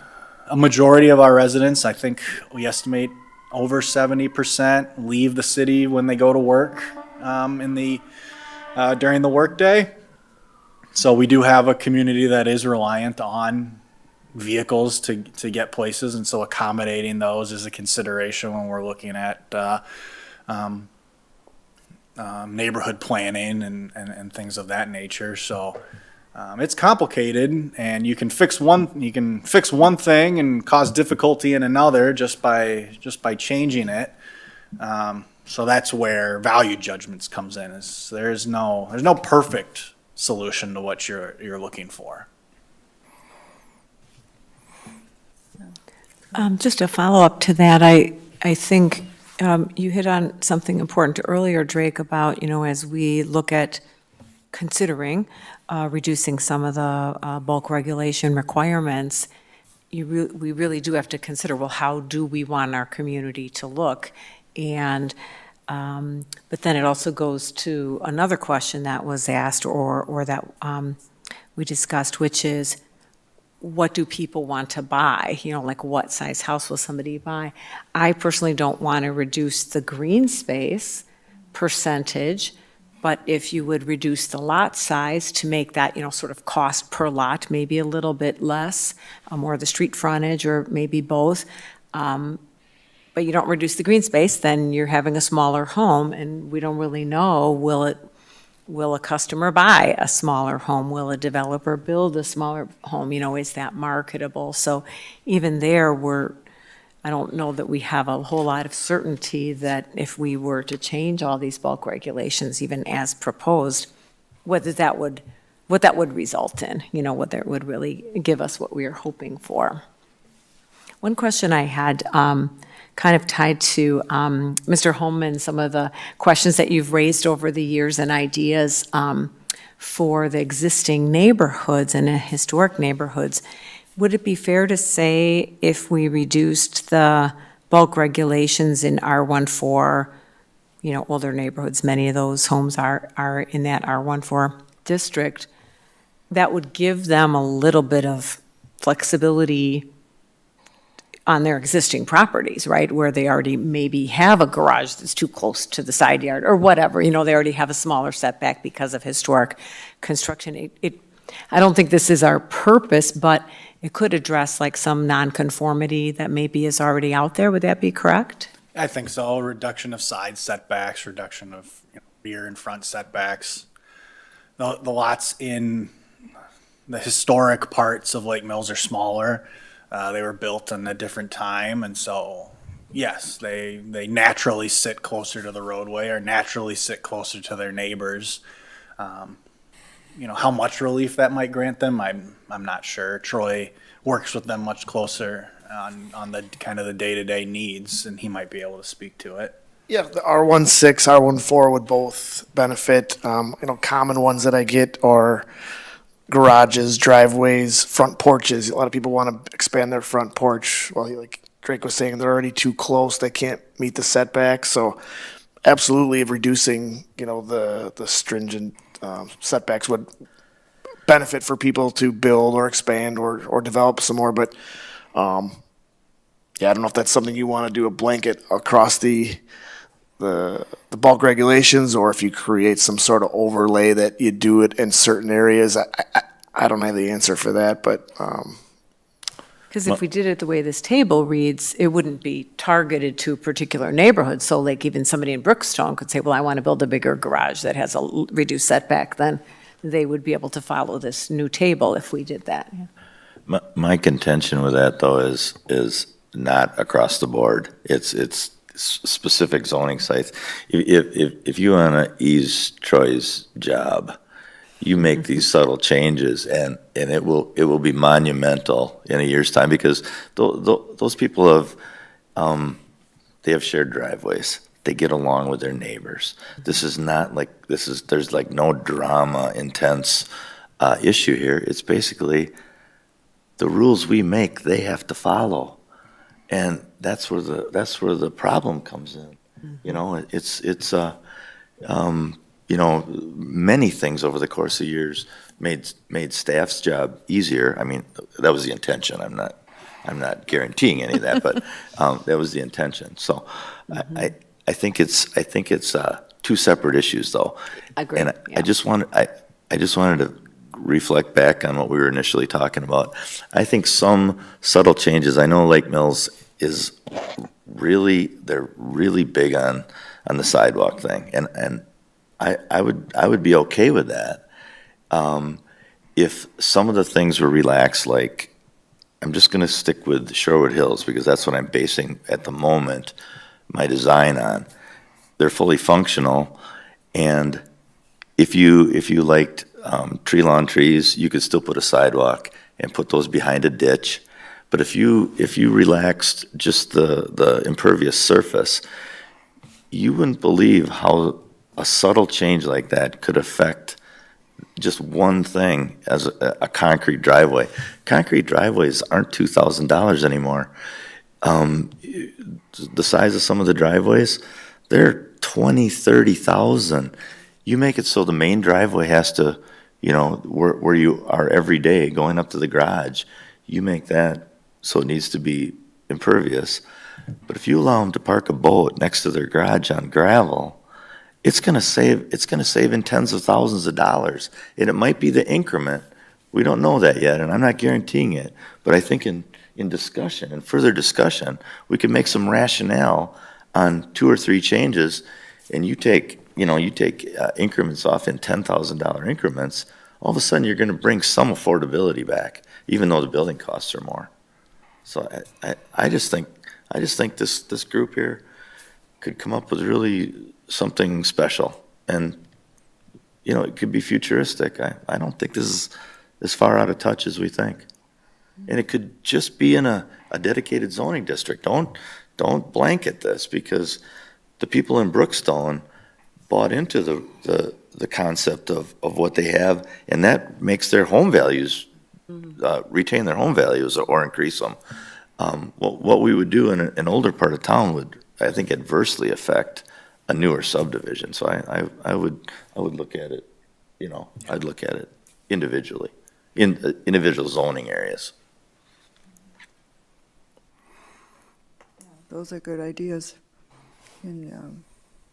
majority of our residents, I think we estimate over 70% leave the city when they go to work during the workday. So we do have a community that is reliant on vehicles to get places, and so accommodating those is a consideration when we're looking at neighborhood planning and things of that nature. So it's complicated, and you can fix one thing and cause difficulty in another just by changing it. So that's where value judgments comes in. There's no perfect solution to what you're looking for. Just a follow-up to that, I think you hit on something important earlier, Drake, about, as we look at considering reducing some of the bulk regulation requirements, we really do have to consider, well, how do we want our community to look? And but then it also goes to another question that was asked or that we discussed, which is, what do people want to buy? Like what size house will somebody buy? I personally don't want to reduce the green space percentage, but if you would reduce the lot size to make that, sort of cost per lot, maybe a little bit less, or the street frontage, or maybe both, but you don't reduce the green space, then you're having a smaller home, and we don't really know, will a customer buy a smaller home? Will a developer build a smaller home? Is that marketable? So even there, I don't know that we have a whole lot of certainty that if we were to change all these bulk regulations, even as proposed, what that would result in, whether it would really give us what we are hoping for. One question I had, kind of tied to Mr. Holman, some of the questions that you've raised over the years and ideas for the existing neighborhoods and historic neighborhoods. Would it be fair to say if we reduced the bulk regulations in R14, older neighborhoods, many of those homes are in that R14 district, that would give them a little bit of flexibility on their existing properties, right, where they already maybe have a garage that's too close to the side yard or whatever, they already have a smaller setback because of historic construction. I don't think this is our purpose, but it could address like some nonconformity that maybe is already out there. Would that be correct? I think so. Reduction of side setbacks, reduction of rear and front setbacks. The lots in the historic parts of Lake Mills are smaller. They were built in a different time, and so, yes, they naturally sit closer to the roadway or naturally sit closer to their neighbors. How much relief that might grant them, I'm not sure. Troy works with them much closer on the kind of the day-to-day needs, and he might be able to speak to it. Yeah, the R16, R14 would both benefit. Common ones that I get are garages, driveways, front porches. A lot of people want to expand their front porch. Well, like Drake was saying, they're already too close. They can't meet the setback. So absolutely reducing, the stringent setbacks would benefit for people to build or expand or develop some more. But I don't know if that's something you want to do a blanket across the bulk regulations, or if you create some sort of overlay that you do it in certain areas. I don't have the answer for that, but Because if we did it the way this table reads, it wouldn't be targeted to a particular neighborhood. So like even somebody in Brookstone could say, well, I want to build a bigger garage that has a reduced setback, then they would be able to follow this new table if we did that. Yeah. My contention with that, though, is not across the board. It's specific zoning sites. If you want to ease Troy's job, you make these subtle changes, and it will be monumental in a year's time, because those people they have shared driveways. They get along with their neighbors. This is not like there's like no drama, intense issue here. It's basically the rules we make, they have to follow. And that's where the problem comes in. It's many things over the course of years made staff's job easier. I mean, that was the intention. I'm not guaranteeing any of that, but that was the intention. So I think it's two separate issues, though. Agreed. And Yeah. I just wanted to reflect back on what we were initially talking about. I think some subtle changes. I know Lake Mills is they're really big on the sidewalk thing, and I would be okay with that if some of the things were relaxed. Like, I'm just going to stick with Sherwood Hills because that's what I'm basing at the moment my design on. They're fully functional, and if you liked tree lawn trees, you could still put a sidewalk and put those behind a ditch. But if you relaxed just the impervious surface, you wouldn't believe how a subtle change like that could affect just one thing as a concrete driveway. Concrete driveways aren't $2,000 anymore. The size of some of the driveways, they're $20,000, $30,000. You make it so the main driveway has to, where you are every day going up to the garage, you make that so it needs to be impervious. But if you allow them to park a boat next to their garage on gravel, it's gonna save in tens of thousands of dollars. And it might be the increment. We don't know that yet, and I'm not guaranteeing it. But I think in discussion, in further discussion, we can make some rationale on 2 or 3 changes, and you take increments off in $10,000 increments, all of a sudden you're gonna bring some affordability back, even though the building costs are more. So I just think this group here could come up with really something special, and it could be futuristic. I don't think this is as far out of touch as we think, and it could just be in a dedicated zoning district. Don't blanket this, because the people in Brookstone bought into the concept of what they have, and that makes their home values retain their home values or increase them. What we would do in an older part of town would, I think, adversely affect a newer subdivision. So I would look at it, I'd look at it individually, in individual zoning areas. Those are good ideas. And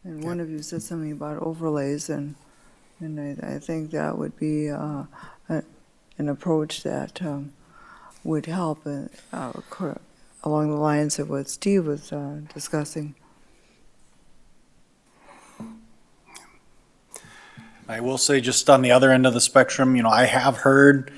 one of you said something about overlays, and I think that would be an approach that would help along the lines of what Steve was discussing. I will say, just on the other end of the spectrum, I have heard,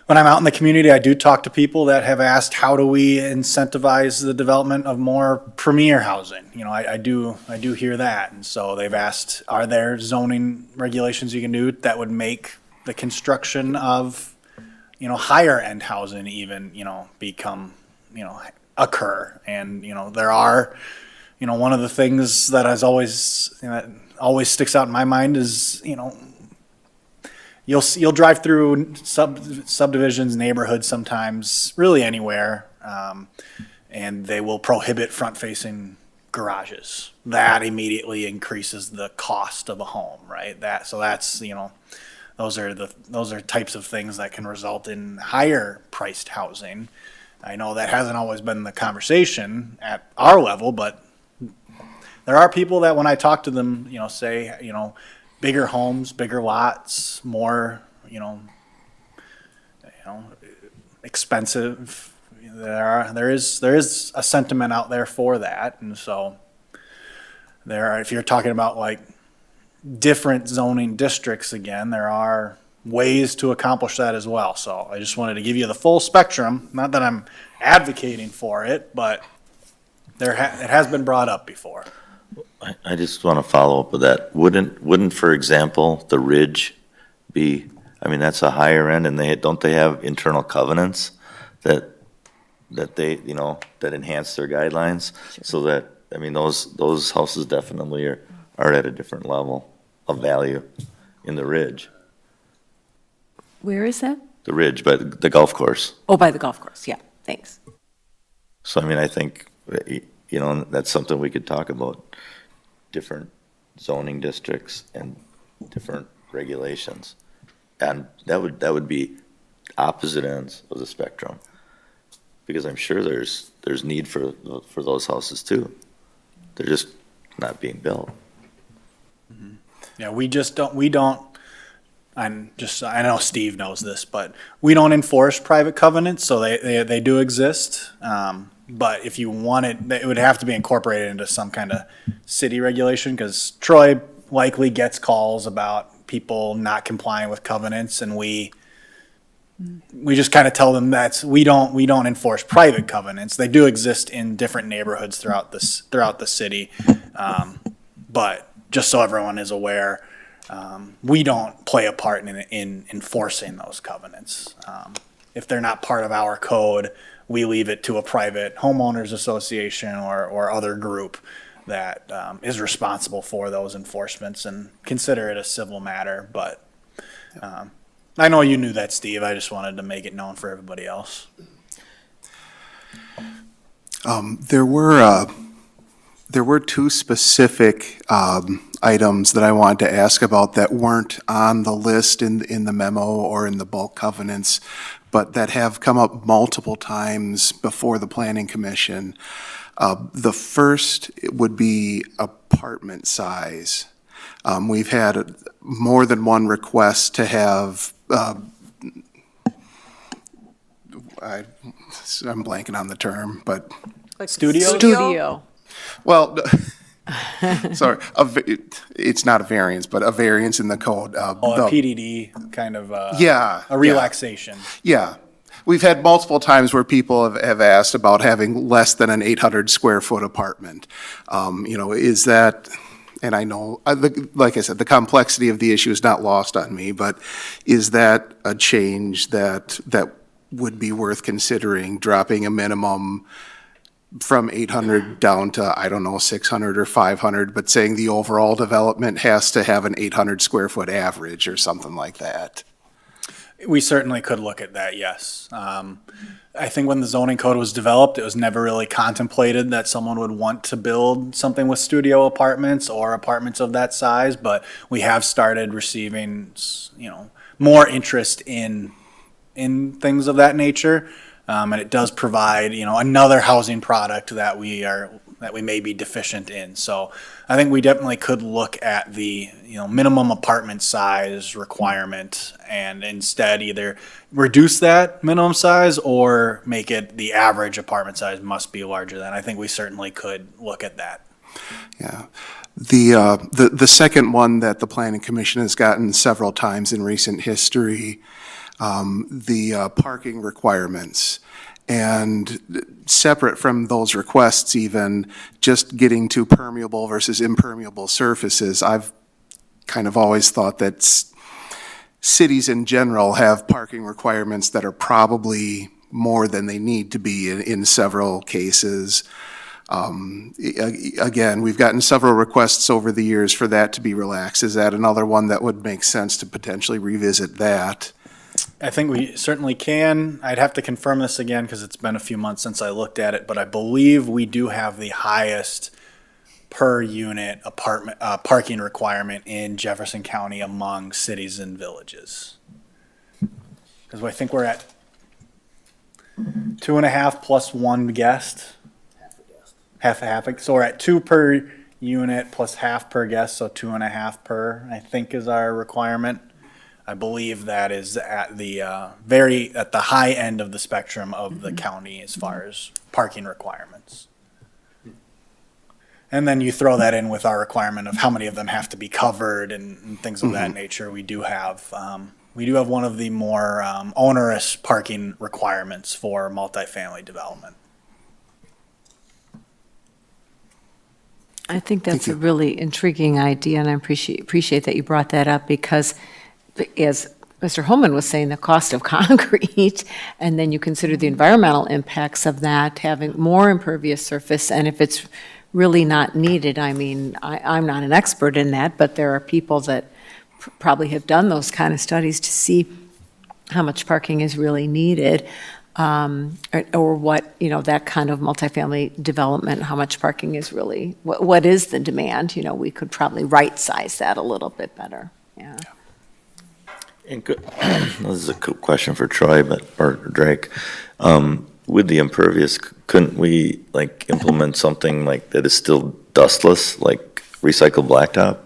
when I'm out in the community, I do talk to people that have asked, how do we incentivize the development of more premier housing? I do hear that. And so they've asked, are there zoning regulations you can do that would make the construction of, higher end housing even, become, occur? And, there are, one of the things that has always sticks out in my mind is, you'll drive through subdivisions, neighborhoods sometimes, really anywhere, and they will prohibit front-facing garages. That immediately increases the cost of a home, right? That's those are types of things that can result in higher priced housing. I know that hasn't always been the conversation at our level, but there are people that, when I talk to them, say, bigger homes, bigger lots, more, expensive. There is a sentiment out there for that, and so if you're talking about like different zoning districts again, there are ways to accomplish that as well. So I just wanted to give you the full spectrum. Not that I'm advocating for it, but it has been brought up before. I just want to follow up with that. Wouldn't, for example, the Ridge be, that's a higher end, and don't they have internal covenants that they, that enhance their guidelines? Sure. So that, those houses definitely are at a different level of value in the Ridge. Where is that? The Ridge, by the golf course. Oh, by the golf course, yeah, thanks. So, I think, that's something we could talk about. Different zoning districts and different regulations. And that would be opposite ends of the spectrum. Because I'm sure there's need for those houses too. They're just not being built. Mm-hmm. Yeah, we don't, I know Steve knows this, but we don't enforce private covenants, so they do exist. But if you want it would have to be incorporated into some kind of city regulation, because Troy likely gets calls about people not complying with covenants, and we just kind of tell them that we don't enforce private covenants. They do exist in different neighborhoods throughout the city, but just so everyone is aware, we don't play a part in enforcing those covenants. If they're not part of our code, we leave it to a private homeowners association or other group that is responsible for those enforcements, and consider it a civil matter. But I know you knew that, Steve. I just wanted to make it known for everybody There were two specific items that I wanted to ask about that weren't on the list in the memo or in the bulk covenants, but that have come up multiple times before the Planning Commission. The first would be apartment size. We've had more than one request to have, I'm blanking on the term, but, Like Studio? Studio. well, sorry, it's not a variance, but a variance in the code. Oh, a PDD kind of, Yeah. a relaxation. Yeah. We've had multiple times where people have asked about having less than an 800 square foot apartment. Is that, and I know, like I said, the complexity of the issue is not lost on me, but is that a change that would be worth considering, dropping a minimum from 800 down to, I don't know, 600 or 500, but saying the overall development has to have an 800 square foot average or something like that? We certainly could look at that, yes. I think when the zoning code was developed, it was never really contemplated that someone would want to build something with studio apartments or apartments of that size, but we have started receiving, more interest in things of that nature. And it does provide, another housing product that we may be deficient in. So I think we definitely could look at the, minimum apartment size requirement and instead either reduce that minimum size or make it the average apartment size must be larger than. I think we certainly could look at that. Yeah. The second one that the Planning Commission has gotten several times in recent history, the parking requirements. And separate from those requests even, just getting to permeable versus impermeable surfaces, I've kind of always thought that cities in general have parking requirements that are probably more than they need to be in several cases. Again, we've gotten several requests over the years for that to be relaxed. Is that another one that would make sense to potentially revisit that? I think we certainly can. I'd have to confirm this again because it's been a few months since I looked at it, but I believe we do have the highest per unit apartment parking requirement in Jefferson County among cities and villages. Because I think we're at 2.5 plus one guest. Half. So we're at 2 per unit plus half per guest, so 2.5 per, I think is our requirement. I believe that is at the at the high end of the spectrum of the county as far as parking requirements. And then you throw that in with our requirement of how many of them have to be covered and things of that nature. We do have one of the more onerous parking requirements for multifamily development. I think that's a really intriguing idea, and I appreciate that you brought that up because, as Mr. Holman was saying, the cost of concrete, and then you consider the environmental impacts of that, having more impervious surface, and if it's really not needed, I mean, I'm not an expert in that, but there are people that probably have done those kind of studies to see how much parking is really needed. Or what, that kind of multifamily development, how much parking is really, what is the demand? We could probably right-size that a little bit better, yeah. And this is a cool question for Troy, or Drake. With the impervious, couldn't we implement something that is still dustless, like recycled blacktop?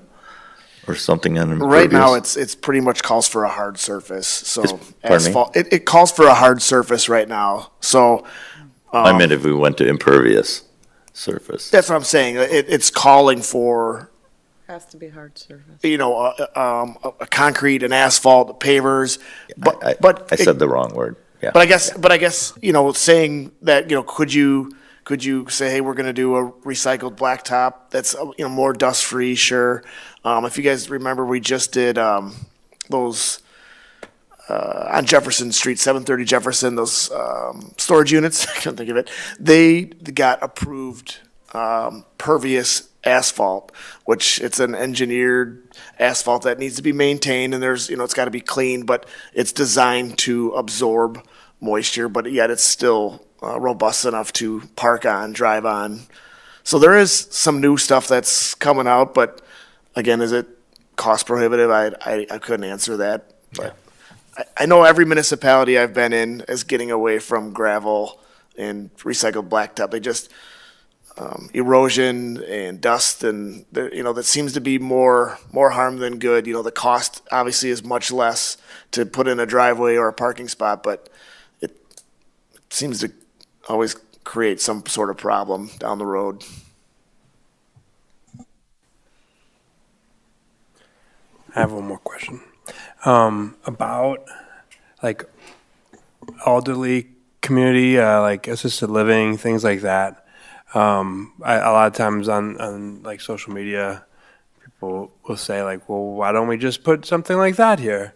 Or something on impervious? Right now, it's pretty much calls for a hard surface. So pardon me? asphalt, it calls for a hard surface right now. So I meant if we went to impervious surface. that's what I'm saying. It's calling for Has to be hard surface. a concrete and asphalt pavers. But I said the wrong word. Yeah. But I guess saying that could you say, hey, we're going to do a recycled blacktop that's more dust free? Sure. If you guys remember, we just did those on Jefferson Street, 730 Jefferson. Those storage units. I can't think of it. They got approved pervious asphalt, which it's an engineered asphalt that needs to be maintained, and there's it's got to be clean, but it's designed to absorb moisture, but yet it's still robust enough to park on, drive on. So there is some new stuff that's coming out, but again, is it cost prohibitive? I couldn't answer that. But I know every municipality I've been in is getting away from gravel and recycled blacktop. They just, erosion and dust and, that seems to be more harm than good. The cost obviously is much less to put in a driveway or a parking spot, but it seems to always create some sort of problem down the road. I have one more question. About like elderly community, like assisted living, things like that. A lot of times on like social media, people will say like, well, why don't we just put something like that here?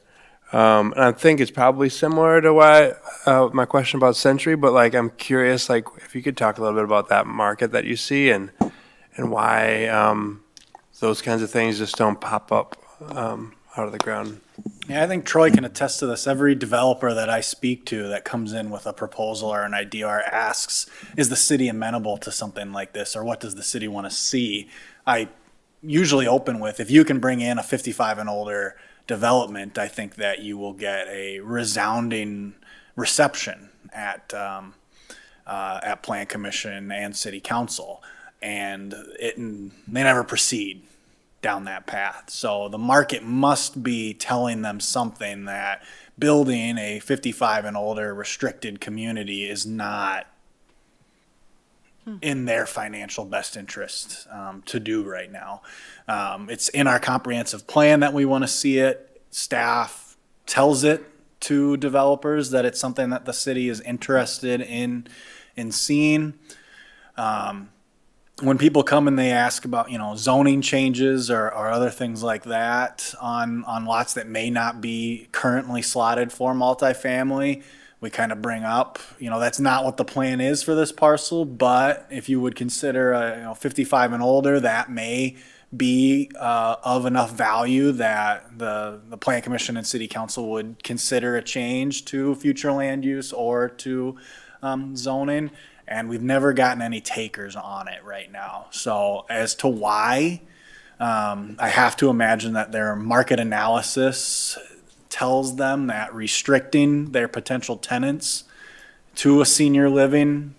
And I think it's probably similar to why my question about Century, but like I'm curious, like if you could talk a little bit about that market that you see and why those kinds of things just don't pop up out of the ground. Yeah, I think Troy can attest to this. Every developer that I speak to that comes in with a proposal or an idea or asks, is the city amenable to something like this, or what does the city want to see? I usually open with, if you can bring in a 55 and older development, I think that you will get a resounding reception at Plan Commission and City Council, and they never proceed down that path. So the market must be telling them something, that building a 55 and older restricted community is not in their financial best interest to do right now. It's in our comprehensive plan that we want to see it. Staff tells it to developers that it's something that the city is interested in seeing. When people come and they ask about, zoning changes or other things like that on lots that may not be currently slotted for multifamily, we kind of bring up, that's not what the plan is for this parcel, but if you would consider 55 and older, that may be of enough value that the Plan Commission and City Council would consider a change to future land use or to zoning. And we've never gotten any takers on it right now. So as to why, I have to imagine that their market analysis tells them that restricting their potential tenants to a senior living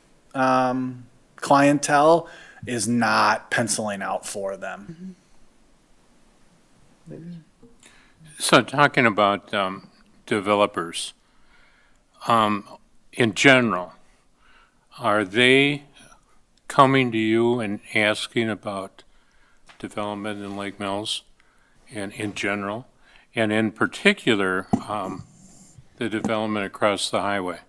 clientele is not penciling out for them. So talking about developers, in general, are they coming to you and asking about development in Lake Mills and in general, and in particular, the development across the highway?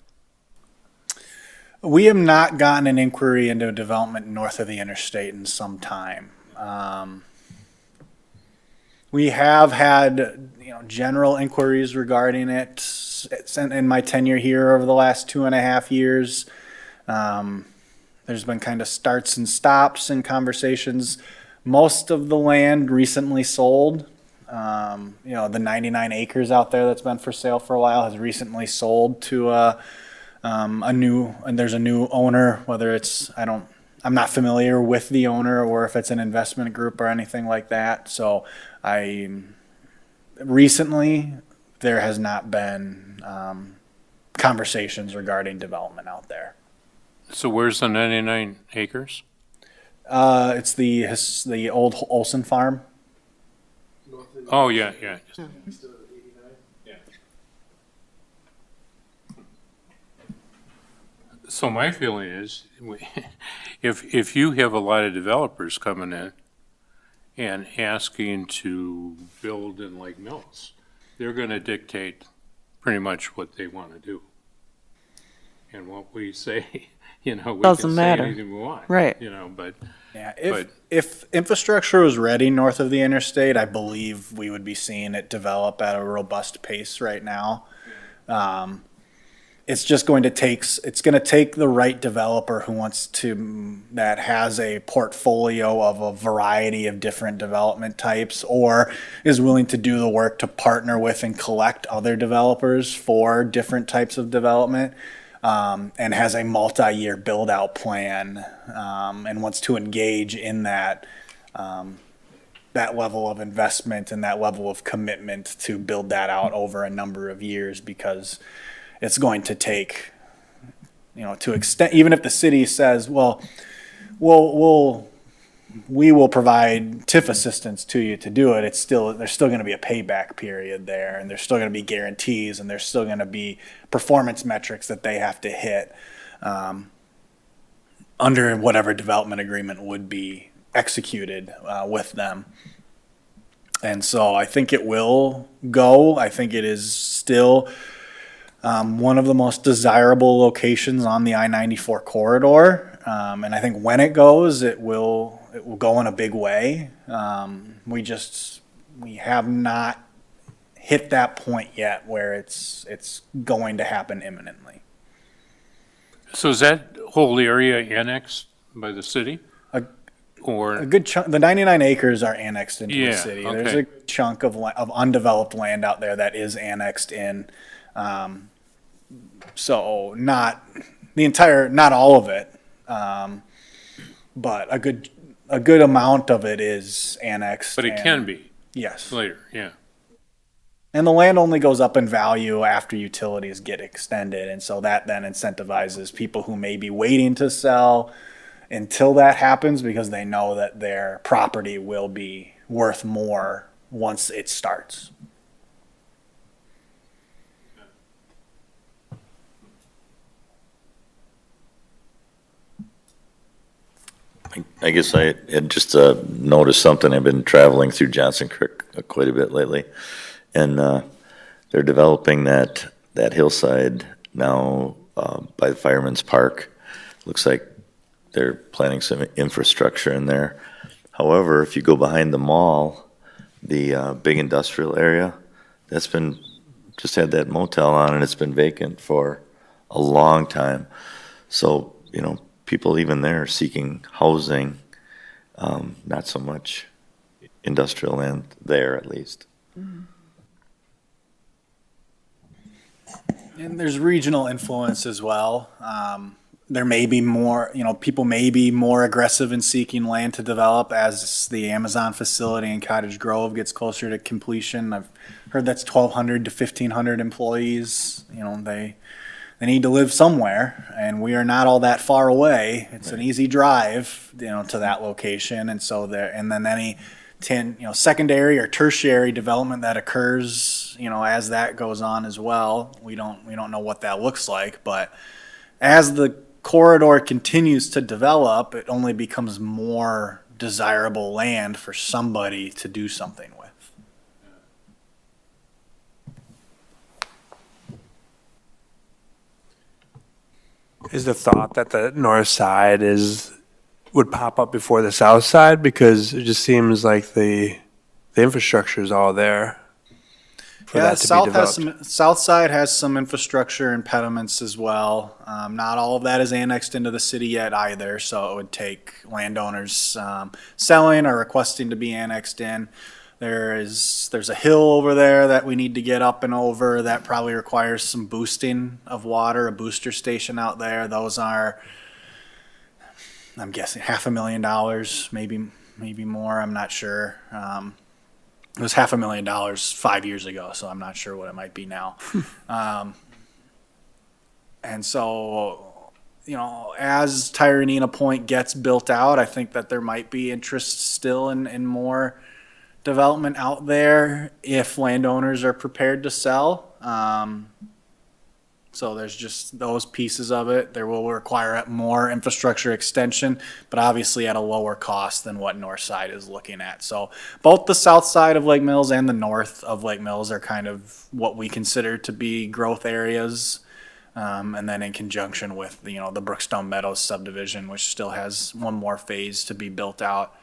We have not gotten an inquiry into a development north of the interstate in some time. We have had, general inquiries regarding it in my tenure here over the last 2.5 years. There's been kind of starts and stops in conversations. Most of the land recently sold. The 99 acres out there that's been for sale for a while has recently sold to there's a new owner, whether it's, I'm not familiar with the owner or if it's an investment group or anything like that. So recently there has not been conversations regarding development out there. So where's the 99 acres? It's the old Olson farm. Oh, yeah. Yeah. So my feeling is, if you have a lot of developers coming in and asking to build in Lake Mills, they're going to dictate pretty much what they want to do. And what we say, we Doesn't can say matter. anything we want. Right. But Yeah, But- if infrastructure was ready north of the interstate, I believe we would be seeing it develop at a robust pace right now. It's just going to take the right developer that has a portfolio of a variety of different development types, or is willing to do the work to partner with and collect other developers for different types of development. and has a multi-year build-out plan, and wants to engage in that, that level of investment and that level of commitment to build that out over a number of years, because it's going to take, to extend, even if the city says, well, we will provide TIF assistance to you to do it, there's still going to be a payback period there, and there's still going to be guarantees, and there's still going to be performance metrics that they have to hit, under whatever development agreement would be executed with them. And so I think it will go. I think it is still one of the most desirable locations on the I-94 corridor. And I think when it goes, it will go in a big way. We have not hit that point yet where it's going to happen imminently. So is that whole area annexed by the city? Or A good chunk, the 99 acres are annexed into the Yeah, city. okay. There's a chunk of undeveloped land out there that is annexed in. So not the entire, not all of it, but a good amount of it is annexed. but it can be Yes. later, yeah. And the land only goes up in value after utilities get extended, and so that then incentivizes people who may be waiting to sell until that happens, because they know that their property will be worth more once it starts. I guess I had just noticed something. I've been traveling through Johnson Creek quite a bit lately, and they're developing that hillside now by the Fireman's Park. Looks like they're planning some infrastructure in there. However, if you go behind the mall, the big industrial area, that's been, just had that motel on, and it's been vacant for a long time. So, people even there seeking housing, not so much industrial land there, at least. And there's regional influence as well. There may be more, people may be more aggressive in seeking land to develop as the Amazon facility in Cottage Grove gets closer to completion. I've heard that's 1,200 to 1,500 employees. They need to live somewhere, and we are not all that far away. It's an easy drive, to that location, and so there. And then any secondary or tertiary development that occurs, as that goes on as well. We don't know what that looks like, but as the corridor continues to develop, it only becomes more desirable land for somebody to do something with. Is the thought that the north side would pop up before the south side? Because it just seems like the infrastructure is all there for that to be developed. South side has some infrastructure impediments as well. Not all of that is annexed into the city yet either, so it would take landowners selling or requesting to be annexed in. There's a hill over there that we need to get up and over that probably requires some boosting of water, a booster station out there. Those are, I'm guessing, $500,000, maybe more. I'm not sure. It was $500,000 5 years ago, so I'm not sure what it might be now. And so, as Tyranina Point gets built out, I think that there might be interest still in more development out there if landowners are prepared to sell. So there's just those pieces of it. There will require more infrastructure extension, but obviously at a lower cost than what North Side is looking at. So both the south side of Lake Mills and the north of Lake Mills are kind of what we consider to be growth areas. And then in conjunction with the Brookstone Meadows subdivision, which still has one more phase to be built out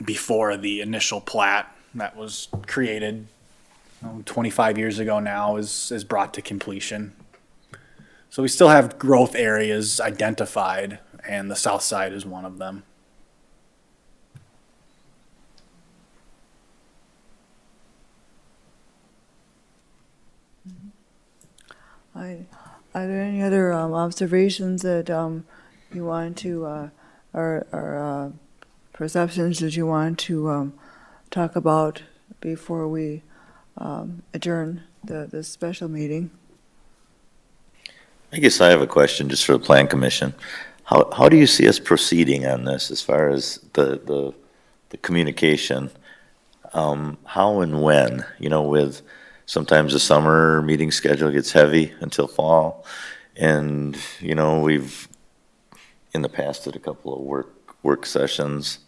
before the initial plat that was created 25 years ago now is brought to completion. So we still have growth areas identified, and the south side is one of them. Are there any other observations that you want to, or perceptions that you want to talk about before we adjourn this special meeting? I guess I have a question just for the Plan Commission. How do you see us proceeding on this as far as the communication? How and when, with sometimes the summer meeting schedule gets heavy until fall. And, we've in the past did a couple of work sessions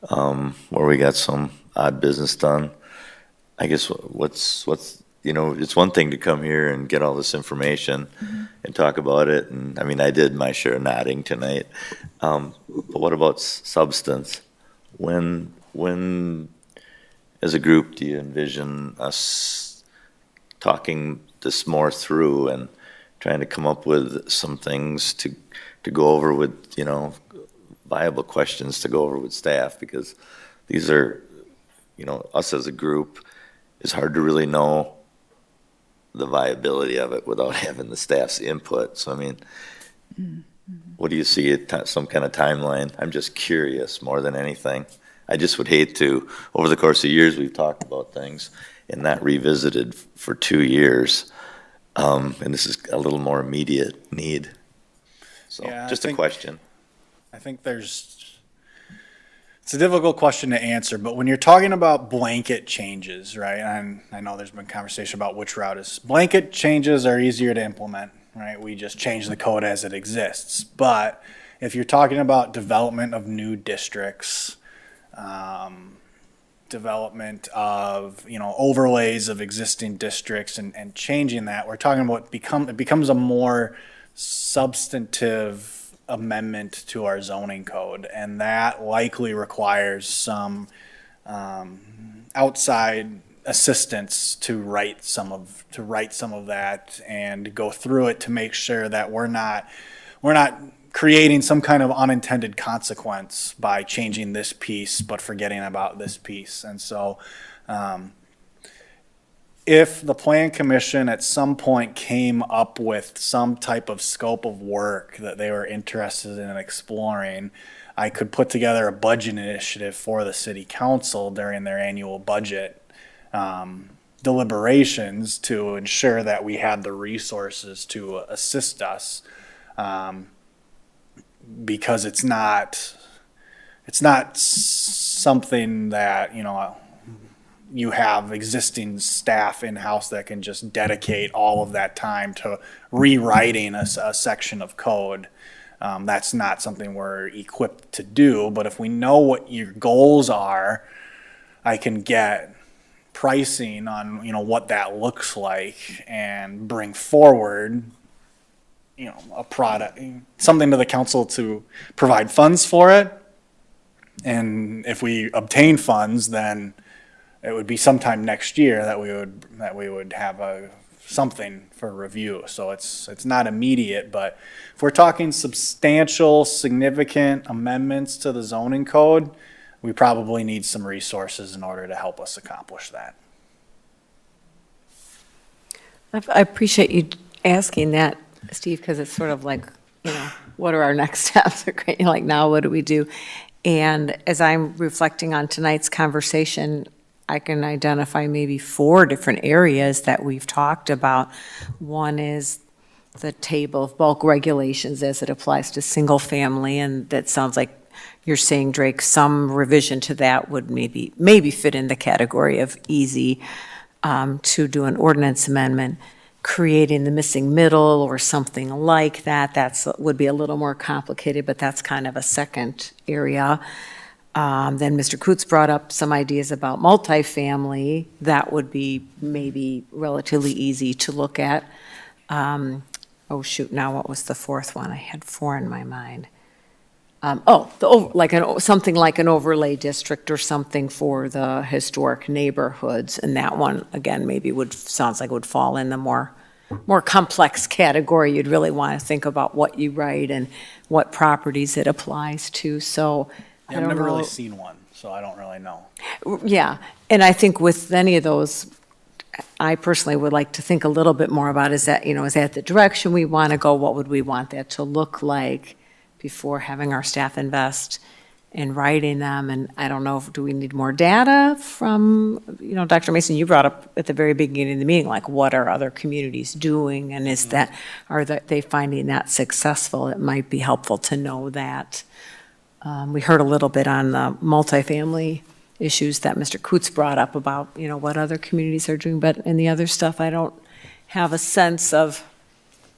where we got some odd business done. I guess what's it's one thing to come here and get all this information and talk about it. And I mean, I did my share of nodding tonight. But what about substance? When as a group do you envision us talking this more through and trying to come up with some things to go over with, viable questions to go over with staff? Because these are, us as a group, it's hard to really know the viability of it without having the staff's input. So, I mean, what do you see some kind of timeline? I'm just curious more than anything. I just would hate to, over the course of years, we've talked about things and not revisited for 2 years. And this is a little more immediate need. So, Yeah, just a question. I think it's a difficult question to answer, but when you're talking about blanket changes, right? And I know there's been conversation about which route is. Blanket changes are easier to implement, right? We just change the code as it exists. But if you're talking about development of new districts, development of, overlays of existing districts and changing that, we're talking about it becomes a more substantive amendment to our zoning code, and that likely requires some outside assistance to write some of that and go through it to make sure that we're not creating some kind of unintended consequence by changing this piece but forgetting about this piece. And so if the Plan Commission at some point came up with some type of scope of work that they were interested in exploring, I could put together a budget initiative for the city council during their annual budget deliberations to ensure that we had the resources to assist us, because it's not something that, you have existing staff in-house that can just dedicate all of that time to rewriting a section of code. That's not something we're equipped to do, but if we know what your goals are, I can get pricing on, what that looks like and bring forward, a product, something to the council to provide funds for it. And if we obtain funds, then it would be sometime next year that we would have something for review. So it's not immediate, but if we're talking substantial, significant amendments to the zoning code, we probably need some resources in order to help us accomplish that. I appreciate you asking that, Steve, because it's sort of like, what are our next steps? Like, now what do we do? And as I'm reflecting on tonight's conversation, I can identify maybe 4 different areas that we've talked about. One is the table of bulk regulations as it applies to single family, and that sounds like you're saying, Drake, some revision to that would maybe fit in the category of easy to do an ordinance amendment. Creating the missing middle or something like that, would be a little more complicated, but that's kind of a second area. Then Mr. Coots brought up some ideas about multifamily. That would be maybe relatively easy to look at. Now what was the 4th one? I had 4 in my mind. Something like an overlay district or something for the historic neighborhoods, and that one again maybe sounds like would fall in the more complex category. You'd really want to think about what you write and what properties it applies to. So I've never really seen one, so I don't really know. Yeah, and I think with any of those, I personally would like to think a little bit more about, is that, is that the direction we want to go? What would we want that to look like before having our staff invest in writing them? And I don't know, do we need more data from, Dr. Mason, you brought up at the very beginning of the meeting, like, what are other communities doing? And are they finding that successful? It might be helpful to know that. We heard a little bit on the multifamily issues that Mr. Coots brought up about, what other communities are doing, but in the other stuff, I don't have a sense of,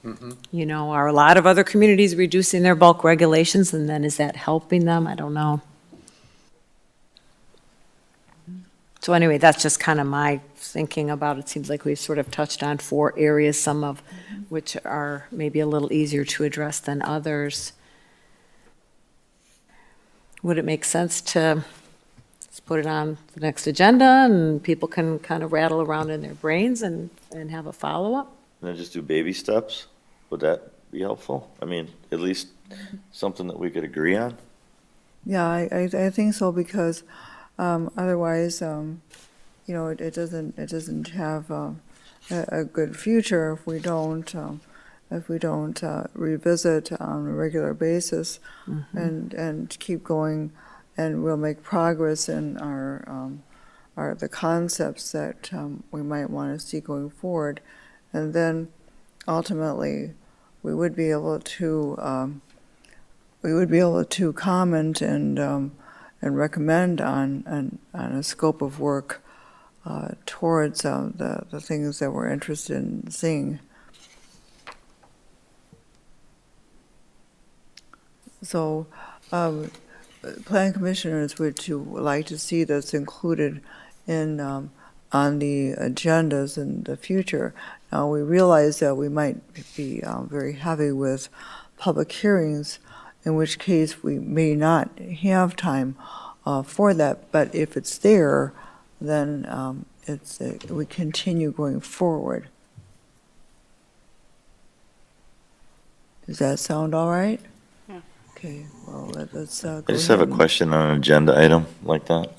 are a lot of other communities reducing their bulk regulations, and then is that helping them? I don't know. So anyway, that's just kind of my thinking about it. Seems like we've sort of touched on 4 areas, some of which are maybe a little easier to address than others. Would it make sense to put it on the next agenda and people can kind of rattle around in their brains and have a follow-up? And then just do baby steps? Would that be helpful? I mean, at least something that we could agree on? Yeah, I think so, because otherwise, it doesn't have a good future if we don't revisit on a regular basis and keep going, and we'll make progress in the concepts that we might want to see going forward, and then ultimately we would be able to comment and recommend on a scope of work towards the things that we're interested in seeing. So, plan commissioners would like to see this included in on the agendas in the future. Now, we realize that we might be very heavy with public hearings, in which case we may not have time for that. But if it's there, then we continue going forward. Does that sound all right? Yeah. Okay, well, let's go I just have a ahead and- question on an agenda item like that.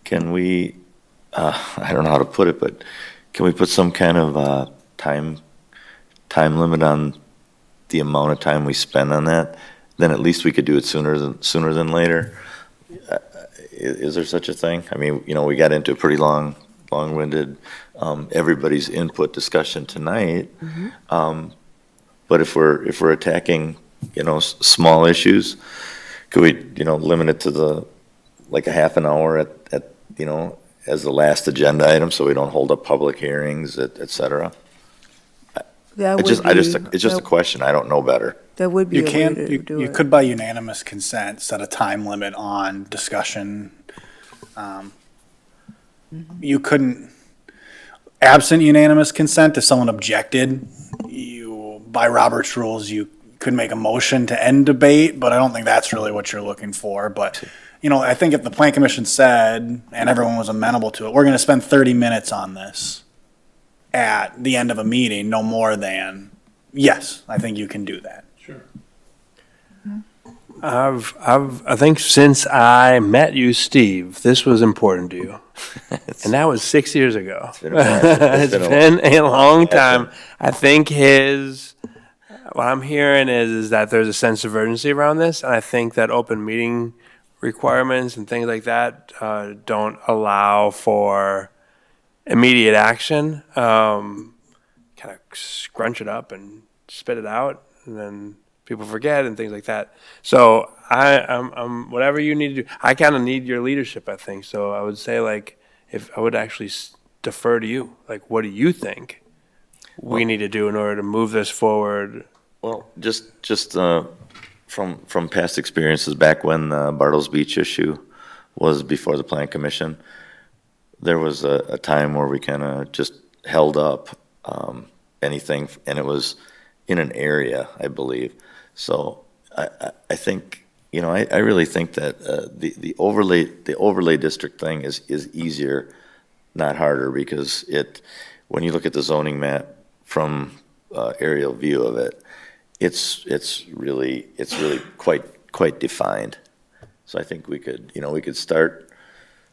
Can we, I don't know how to put it, but can we put some kind of time limit on the amount of time we spend on that? Then at least we could do it sooner than later. Is there such a thing? I mean, we got into a pretty long-winded, everybody's input discussion tonight. But if we're attacking, small issues, could we, limit it to like a half an hour at as the last agenda item, so we don't hold up public hearings, et cetera? It's just a question. I don't know better. That would be You a way can, to you do you it. could by unanimous consent set a time limit on discussion. You couldn't, absent unanimous consent, if someone objected, by Robert's rules, you could make a motion to end debate, but I don't think that's really what you're looking for. But, I think if the plan commission said, and everyone was amenable to it, we're gonna spend 30 minutes on this at the end of a meeting, no more than, yes, I think you can do that. I think since I met you, Steve, this was important to you. And that was 6 years ago. It's been a while. It's been a long time. I think what I'm hearing is that there's a sense of urgency around this. And I think that open meeting requirements and things like that don't allow for immediate action. Kind of scrunch it up and spit it out, and then people forget and things like that. So I'm whatever you need to do. I kind of need your leadership, I think. So I would say, like, if I would actually defer to you, like, what do you think we need to do in order to move this forward? Well, just from past experiences, back when Bartles Beach issue was before the Plan Commission, there was a time where we kind of just held up anything, and it was in an area, I believe. So I think, I really think that the overlay district thing is easier, not harder, because when you look at the zoning map from aerial view of it, it's really quite defined. So I think we could start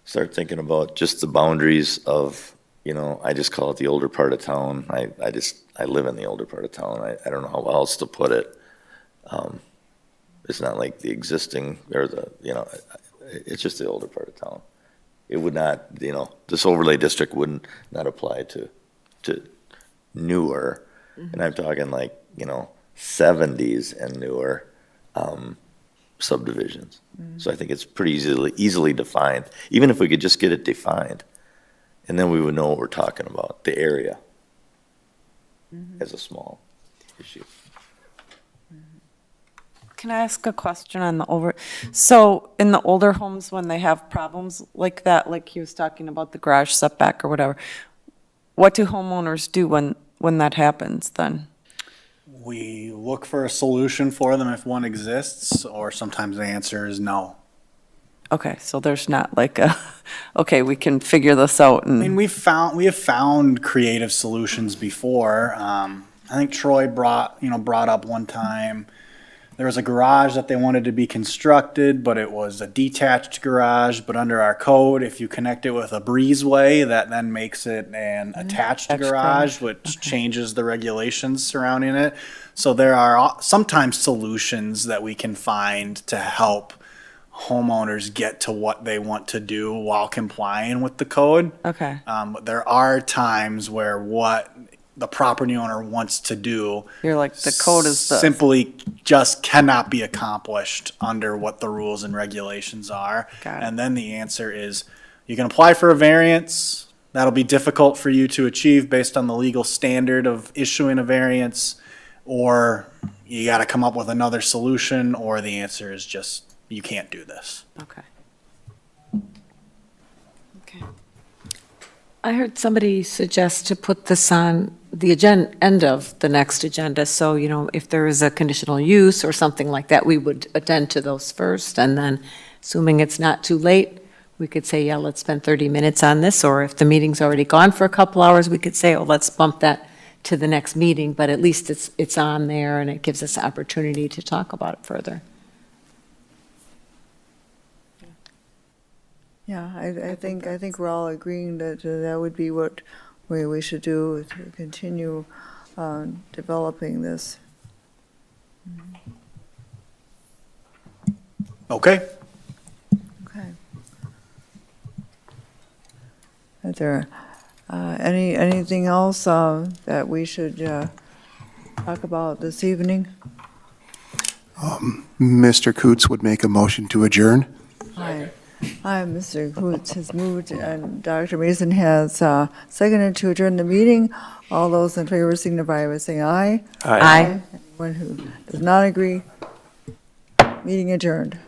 start thinking about just the boundaries of, you know, I just call it the older part of town. I live in the older part of town. I don't know how else to put it. It's not like the existing, or it's just the older part of town. It would not, this overlay district wouldn't not apply to newer, and I'm talking like, 70s and newer subdivisions. So I think it's pretty easily defined, even if we could just get it defined, and then we would know what we're talking about, the area as a small issue. Can I ask a question on so in the older homes, when they have problems like that, like he was talking about the garage setback or whatever, what do homeowners do when that happens then? We look for a solution for them if one exists, or sometimes the answer is no. Okay, so there's not like okay, we can figure this out I mean, and, we have found creative solutions before. I think Troy brought up one time, there was a garage that they wanted to be constructed, but it was a detached garage. But under our code, if you connect it with a breezeway, that then makes it an attached garage, which changes the regulations surrounding it. So there are sometimes solutions that we can find to help homeowners get to what they want to do while complying with the code. okay, But there are times where what the property owner wants to do you're like, the code is this. simply just cannot be accomplished under what the rules and regulations are. Got it. And then the answer is, you can apply for a variance. That'll be difficult for you to achieve based on the legal standard of issuing a variance, or you got to come up with another solution, or the answer is just, you can't do this. Okay. Okay. I heard somebody suggest to put this on the end of the next agenda, so, if there is a conditional use or something like that, we would attend to those first, and then, assuming it's not too late, we could say, yeah, let's spend 30 minutes on this, or if the meeting's already gone for a couple hours, we could say, oh, let's bump that to the next meeting, but at least it's on there, and it gives us opportunity to talk about it further. Yeah, I think we're all agreeing that that would be what we should do to continue developing this. Okay. Okay. Is there anything else that we should talk about this evening? Mr. Coots would make a motion to adjourn. Hi, Mr. Coots has moved, and Dr. Mason has seconded to adjourn the meeting. All those in favor signify by saying aye. Aye. Anyone who does not agree, meeting adjourned.